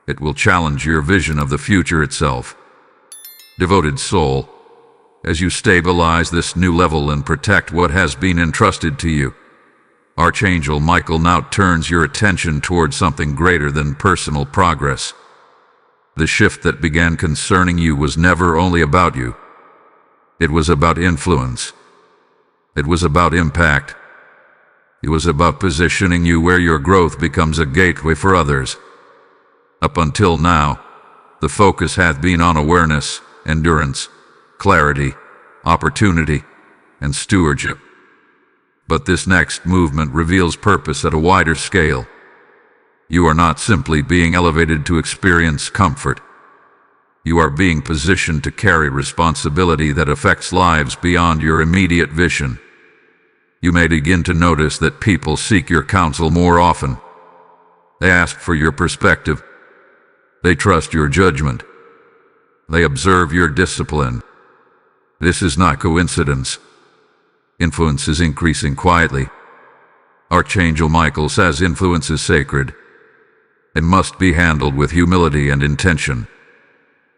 [SPEAKER 1] It will challenge your vision of the future itself. Devoted soul, as you stabilize this new level and protect what has been entrusted to you, Archangel Michael now turns your attention toward something greater than personal progress. The shift that began concerning you was never only about you. It was about influence. It was about impact. It was about positioning you where your growth becomes a gateway for others. Up until now, the focus hath been on awareness, endurance, clarity, opportunity, and stewardship. But this next movement reveals purpose at a wider scale. You are not simply being elevated to experience comfort. You are being positioned to carry responsibility that affects lives beyond your immediate vision. You may begin to notice that people seek your counsel more often. They ask for your perspective. They trust your judgment. They observe your discipline. This is not coincidence. Influence is increasing quietly. Archangel Michael says influence is sacred. It must be handled with humility and intention.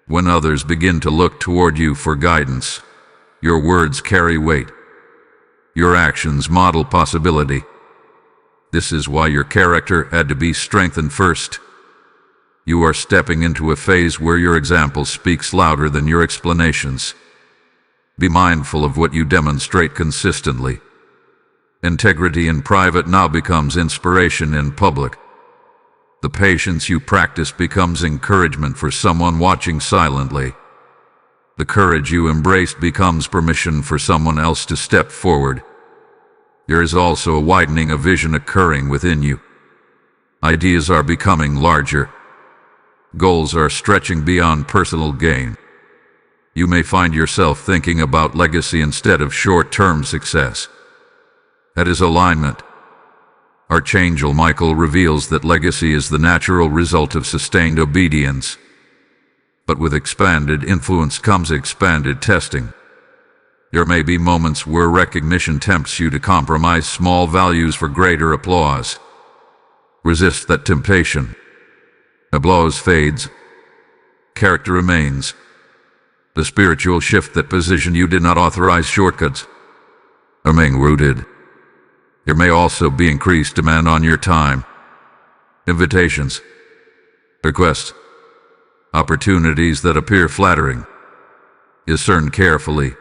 [SPEAKER 1] When others begin to look toward you for guidance, your words carry weight. Your actions model possibility. This is why your character had to be strengthened first. You are stepping into a phase where your example speaks louder than your explanations. Be mindful of what you demonstrate consistently. Integrity in private now becomes inspiration in public. The patience you practice becomes encouragement for someone watching silently. The courage you embrace becomes permission for someone else to step forward. There is also a widening of vision occurring within you. Ideas are becoming larger. Goals are stretching beyond personal gain. You may find yourself thinking about legacy instead of short-term success. That is alignment. Archangel Michael reveals that legacy is the natural result of sustained obedience. But with expanded influence comes expanded testing. There may be moments where recognition tempts you to compromise small values for greater applause. Resist that temptation. Applause fades. Character remains. The spiritual shift that positioned you did not authorize shortcuts. Remain rooted. There may also be increased demand on your time. Invitations, requests, opportunities that appear flattering. Discern carefully.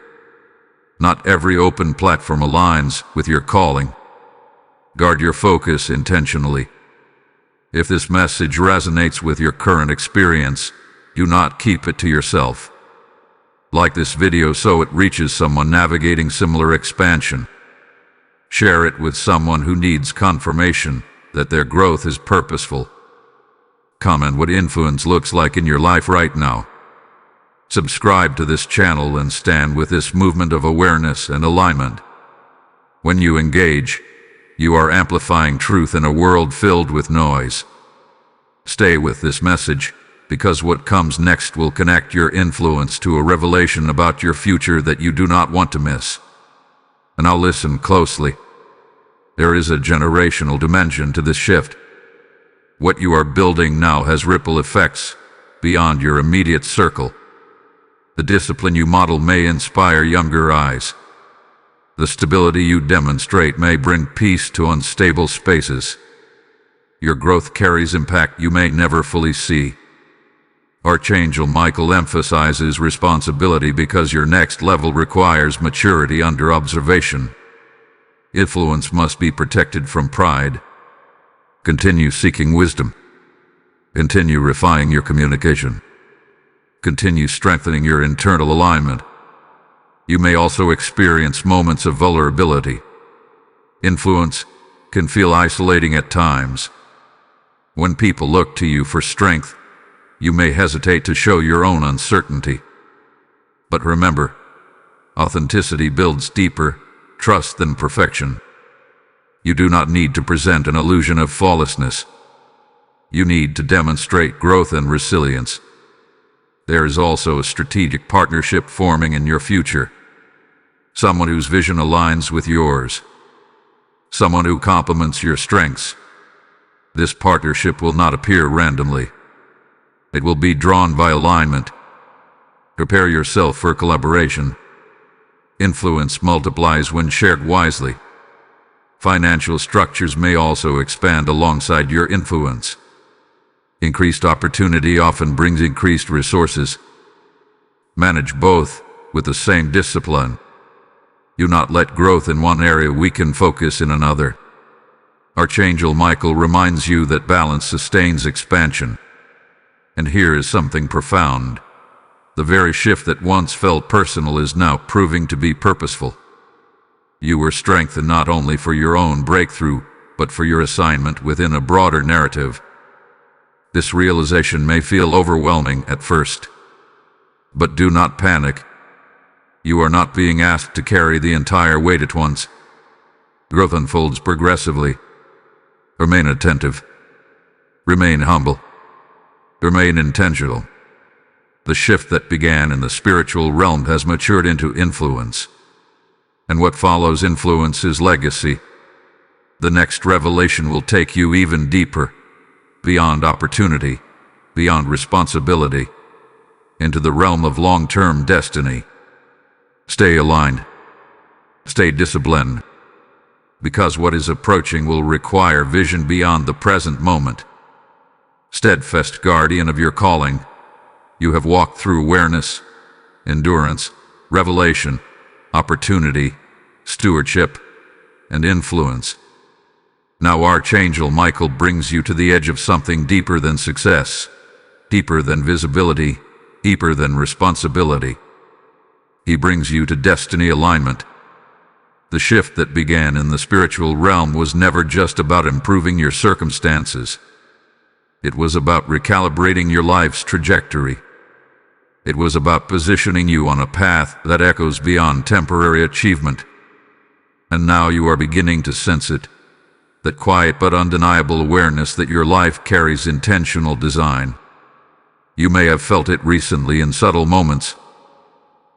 [SPEAKER 1] Not every open platform aligns with your calling. Guard your focus intentionally. If this message resonates with your current experience, do not keep it to yourself. Like this video so it reaches someone navigating similar expansion. Share it with someone who needs confirmation that their growth is purposeful. Comment what influence looks like in your life right now. Subscribe to this channel and stand with this movement of awareness and alignment. When you engage, you are amplifying truth in a world filled with noise. Stay with this message, because what comes next will connect your influence to a revelation about your future that you do not want to miss. And now listen closely. There is a generational dimension to this shift. What you are building now has ripple effects beyond your immediate circle. The discipline you model may inspire younger eyes. The stability you demonstrate may bring peace to unstable spaces. Your growth carries impact you may never fully see. Archangel Michael emphasizes responsibility because your next level requires maturity under observation. Influence must be protected from pride. Continue seeking wisdom. Continue refining your communication. Continue strengthening your internal alignment. You may also experience moments of vulnerability. Influence can feel isolating at times. When people look to you for strength, you may hesitate to show your own uncertainty. But remember, authenticity builds deeper trust than perfection. You do not need to present an illusion of flawlessness. You need to demonstrate growth and resilience. There is also a strategic partnership forming in your future. Someone whose vision aligns with yours. Someone who complements your strengths. This partnership will not appear randomly. It will be drawn by alignment. Prepare yourself for collaboration. Influence multiplies when shared wisely. Financial structures may also expand alongside your influence. Increased opportunity often brings increased resources. Manage both with the same discipline. Do not let growth in one area weaken focus in another. Archangel Michael reminds you that balance sustains expansion. And here is something profound. The very shift that once felt personal is now proving to be purposeful. You were strengthened not only for your own breakthrough, but for your assignment within a broader narrative. This realization may feel overwhelming at first. But do not panic. You are not being asked to carry the entire weight at once. Growth unfolds progressively. Remain attentive. Remain humble. Remain intentional. The shift that began in the spiritual realm has matured into influence. And what follows influence is legacy. The next revelation will take you even deeper, beyond opportunity, beyond responsibility, into the realm of long-term destiny. Stay aligned. Stay disciplined. Because what is approaching will require vision beyond the present moment. Steadfast guardian of your calling, you have walked through awareness, endurance, revelation, opportunity, stewardship, and influence. Now Archangel Michael brings you to the edge of something deeper than success, deeper than visibility, deeper than responsibility. He brings you to destiny alignment. The shift that began in the spiritual realm was never just about improving your circumstances. It was about recalibrating your life's trajectory. It was about positioning you on a path that echoes beyond temporary achievement. And now you are beginning to sense it, that quiet but undeniable awareness that your life carries intentional design. You may have felt it recently in subtle moments.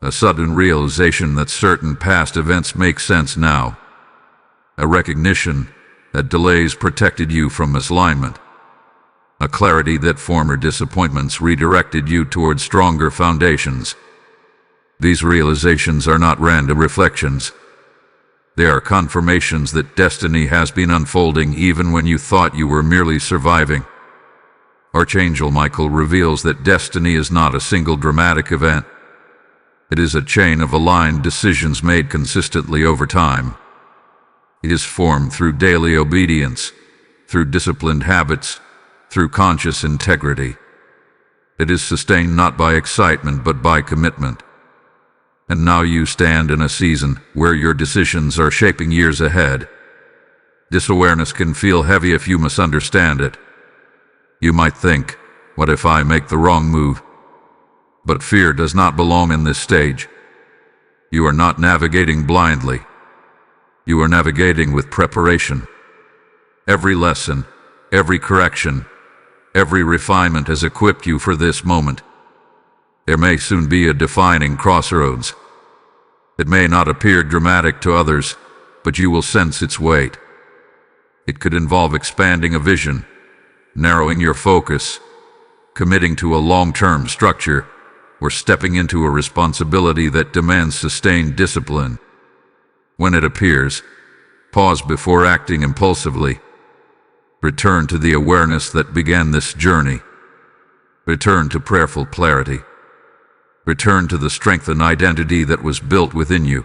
[SPEAKER 1] A sudden realization that certain past events make sense now. A recognition that delays protected you from misalignment. A clarity that former disappointments redirected you toward stronger foundations. These realizations are not random reflections. They are confirmations that destiny has been unfolding even when you thought you were merely surviving. Archangel Michael reveals that destiny is not a single dramatic event. It is a chain of aligned decisions made consistently over time. It is formed through daily obedience, through disciplined habits, through conscious integrity. It is sustained not by excitement but by commitment. And now you stand in a season where your decisions are shaping years ahead. This awareness can feel heavy if you misunderstand it. You might think, what if I make the wrong move? But fear does not belong in this stage. You are not navigating blindly. You are navigating with preparation. Every lesson, every correction, every refinement has equipped you for this moment. There may soon be a defining crossroads. It may not appear dramatic to others, but you will sense its weight. It could involve expanding a vision, narrowing your focus, committing to a long-term structure, or stepping into a responsibility that demands sustained discipline. When it appears, pause before acting impulsively. Return to the awareness that began this journey. Return to prayerful clarity. Return to the strengthened identity that was built within you.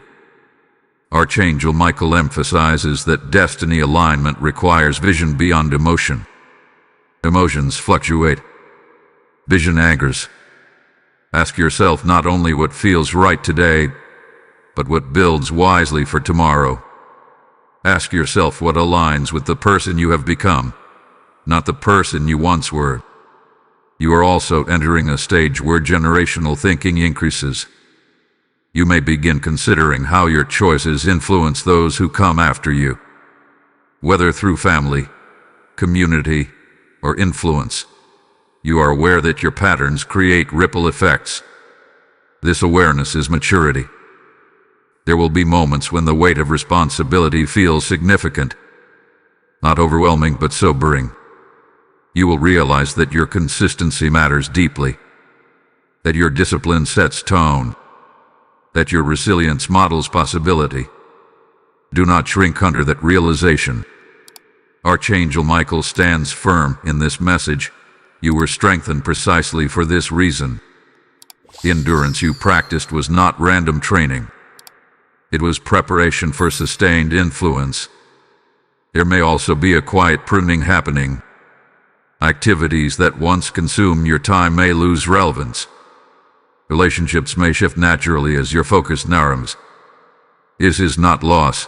[SPEAKER 1] Archangel Michael emphasizes that destiny alignment requires vision beyond emotion. Emotions fluctuate. Vision anchors. Ask yourself not only what feels right today, but what builds wisely for tomorrow. Ask yourself what aligns with the person you have become, not the person you once were. You are also entering a stage where generational thinking increases. You may begin considering how your choices influence those who come after you, whether through family, community, or influence. You are aware that your patterns create ripple effects. This awareness is maturity. There will be moments when the weight of responsibility feels significant, not overwhelming but sobering. You will realize that your consistency matters deeply, that your discipline sets tone, that your resilience models possibility. Do not shrink under that realization. Archangel Michael stands firm in this message. You were strengthened precisely for this reason. The endurance you practiced was not random training. It was preparation for sustained influence. There may also be a quiet pruning happening. Activities that once consumed your time may lose relevance. Relationships may shift naturally as your focus narrows. This is not loss.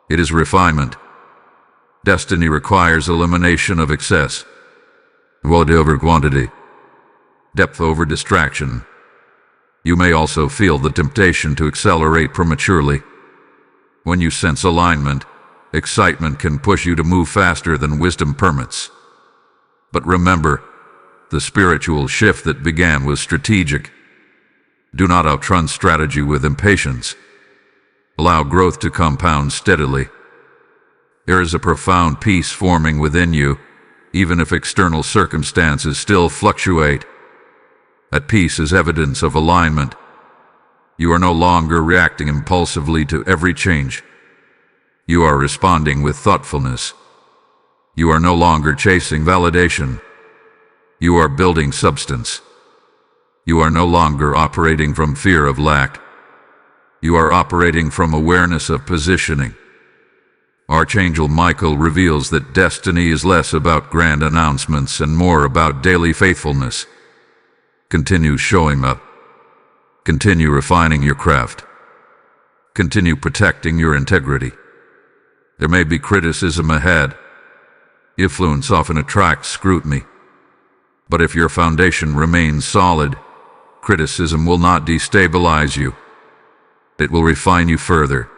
[SPEAKER 1] It is refinement. Destiny requires elimination of excess. Quality over quantity. Depth over distraction. You may also feel the temptation to accelerate prematurely. When you sense alignment, excitement can push you to move faster than wisdom permits. But remember, the spiritual shift that began was strategic. Do not outrun strategy with impatience. Allow growth to compound steadily. There is a profound peace forming within you, even if external circumstances still fluctuate. That peace is evidence of alignment. You are no longer reacting impulsively to every change. You are responding with thoughtfulness. You are no longer chasing validation. You are building substance. You are no longer operating from fear of lack. You are operating from awareness of positioning. Archangel Michael reveals that destiny is less about grand announcements and more about daily faithfulness. Continue showing up. Continue refining your craft. Continue protecting your integrity. There may be criticism ahead. Influence often attracts scrutiny. But if your foundation remains solid, criticism will not destabilize you. It will refine you further.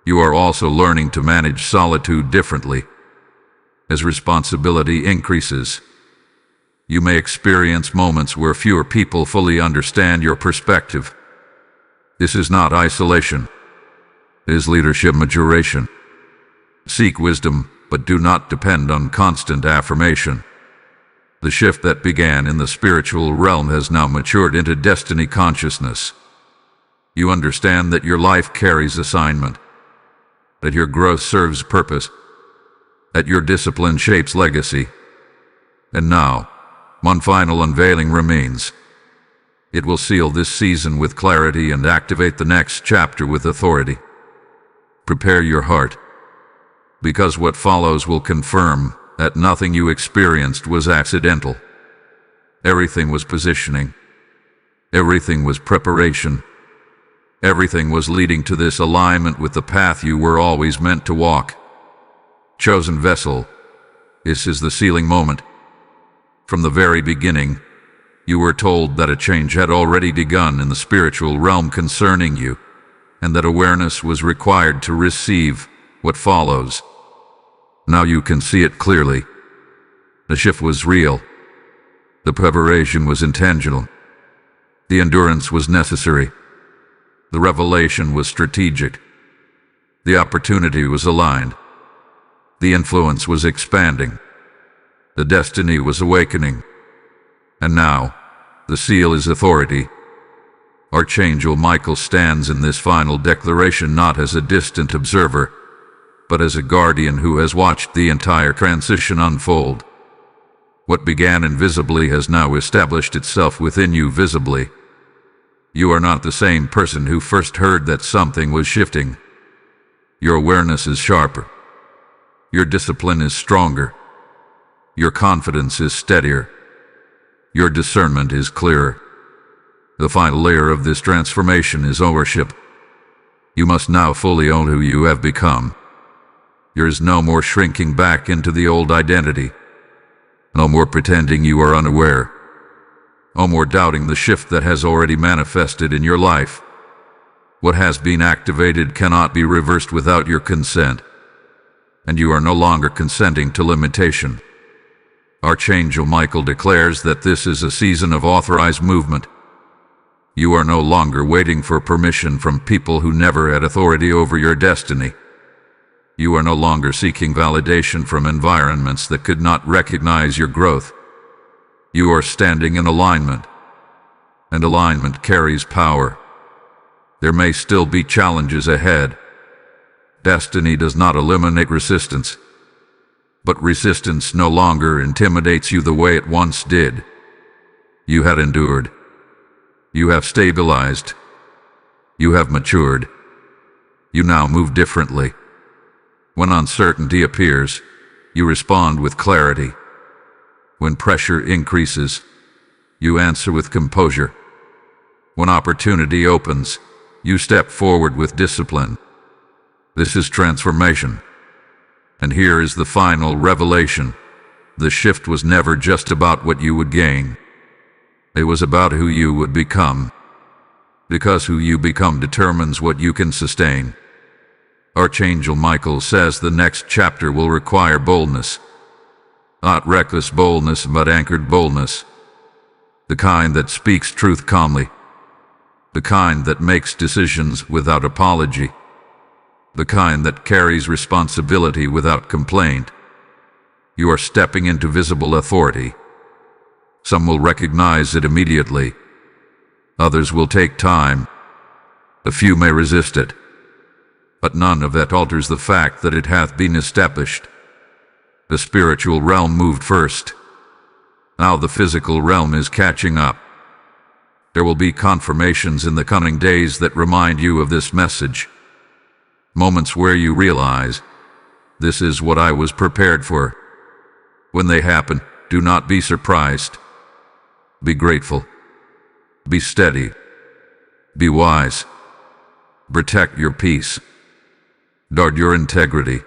[SPEAKER 1] You are also learning to manage solitude differently. As responsibility increases, you may experience moments where fewer people fully understand your perspective. This is not isolation. It is leadership maturation. Seek wisdom, but do not depend on constant affirmation. The shift that began in the spiritual realm has now matured into destiny consciousness. You understand that your life carries assignment, that your growth serves purpose, that your discipline shapes legacy. And now, one final unveiling remains. It will seal this season with clarity and activate the next chapter with authority. Prepare your heart, because what follows will confirm that nothing you experienced was accidental. Everything was positioning. Everything was preparation. Everything was leading to this alignment with the path you were always meant to walk. Chosen vessel, this is the sealing moment. From the very beginning, you were told that a change had already begun in the spiritual realm concerning you, and that awareness was required to receive what follows. Now you can see it clearly. The shift was real. The preparation was intentional. The endurance was necessary. The revelation was strategic. The opportunity was aligned. The influence was expanding. The destiny was awakening. And now, the seal is authority. Archangel Michael stands in this final declaration not as a distant observer, but as a guardian who has watched the entire transition unfold. What began invisibly has now established itself within you visibly. You are not the same person who first heard that something was shifting. Your awareness is sharper. Your discipline is stronger. Your confidence is steadier. Your discernment is clearer. The final layer of this transformation is ownership. You must now fully own who you have become. There is no more shrinking back into the old identity. No more pretending you are unaware. No more doubting the shift that has already manifested in your life. What has been activated cannot be reversed without your consent. And you are no longer consenting to limitation. Archangel Michael declares that this is a season of authorized movement. You are no longer waiting for permission from people who never had authority over your destiny. You are no longer seeking validation from environments that could not recognize your growth. You are standing in alignment, and alignment carries power. There may still be challenges ahead. Destiny does not eliminate resistance, but resistance no longer intimidates you the way it once did. You had endured. You have stabilized. You have matured. You now move differently. When uncertainty appears, you respond with clarity. When pressure increases, you answer with composure. When opportunity opens, you step forward with discipline. This is transformation. And here is the final revelation. The shift was never just about what you would gain. It was about who you would become. Because who you become determines what you can sustain. Archangel Michael says the next chapter will require boldness. Not reckless boldness, but anchored boldness. The kind that speaks truth calmly. The kind that makes decisions without apology. The kind that carries responsibility without complaint. You are stepping into visible authority. Some will recognize it immediately. Others will take time. A few may resist it. But none of that alters the fact that it hath been established. The spiritual realm moved first. Now the physical realm is catching up. There will be confirmations in the coming days that remind you of this message. Moments where you realize, this is what I was prepared for. When they happen, do not be surprised. Be grateful. Be steady. Be wise. Protect your peace. Guard your integrity.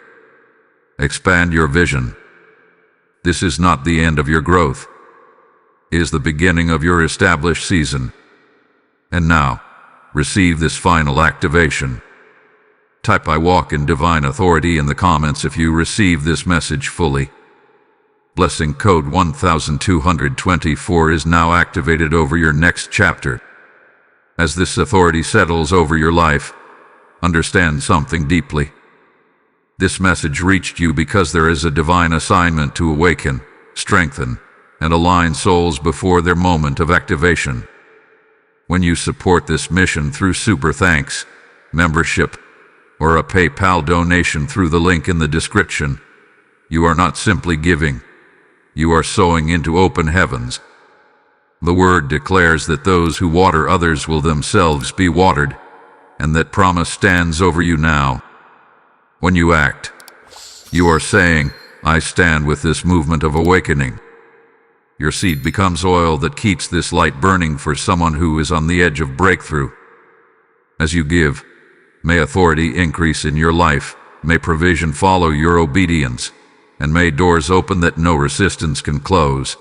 [SPEAKER 1] Expand your vision. This is not the end of your growth. It is the beginning of your established season. And now, receive this final activation. Type "I walk in divine authority" in the comments if you receive this message fully. Blessing code 1224 is now activated over your next chapter. As this authority settles over your life, understand something deeply. This message reached you because there is a divine assignment to awaken, strengthen, and align souls before their moment of activation. When you support this mission through super thanks, membership, or a PayPal donation through the link in the description, you are not simply giving. You are sowing into open heavens. The word declares that those who water others will themselves be watered, and that promise stands over you now. When you act, you are saying, I stand with this movement of awakening. Your seed becomes oil that keeps this light burning for someone who is on the edge of breakthrough. As you give, may authority increase in your life, may provision follow your obedience, and may doors open that no resistance can close.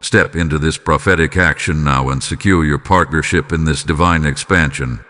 [SPEAKER 1] Step into this prophetic action now and secure your partnership in this divine expansion.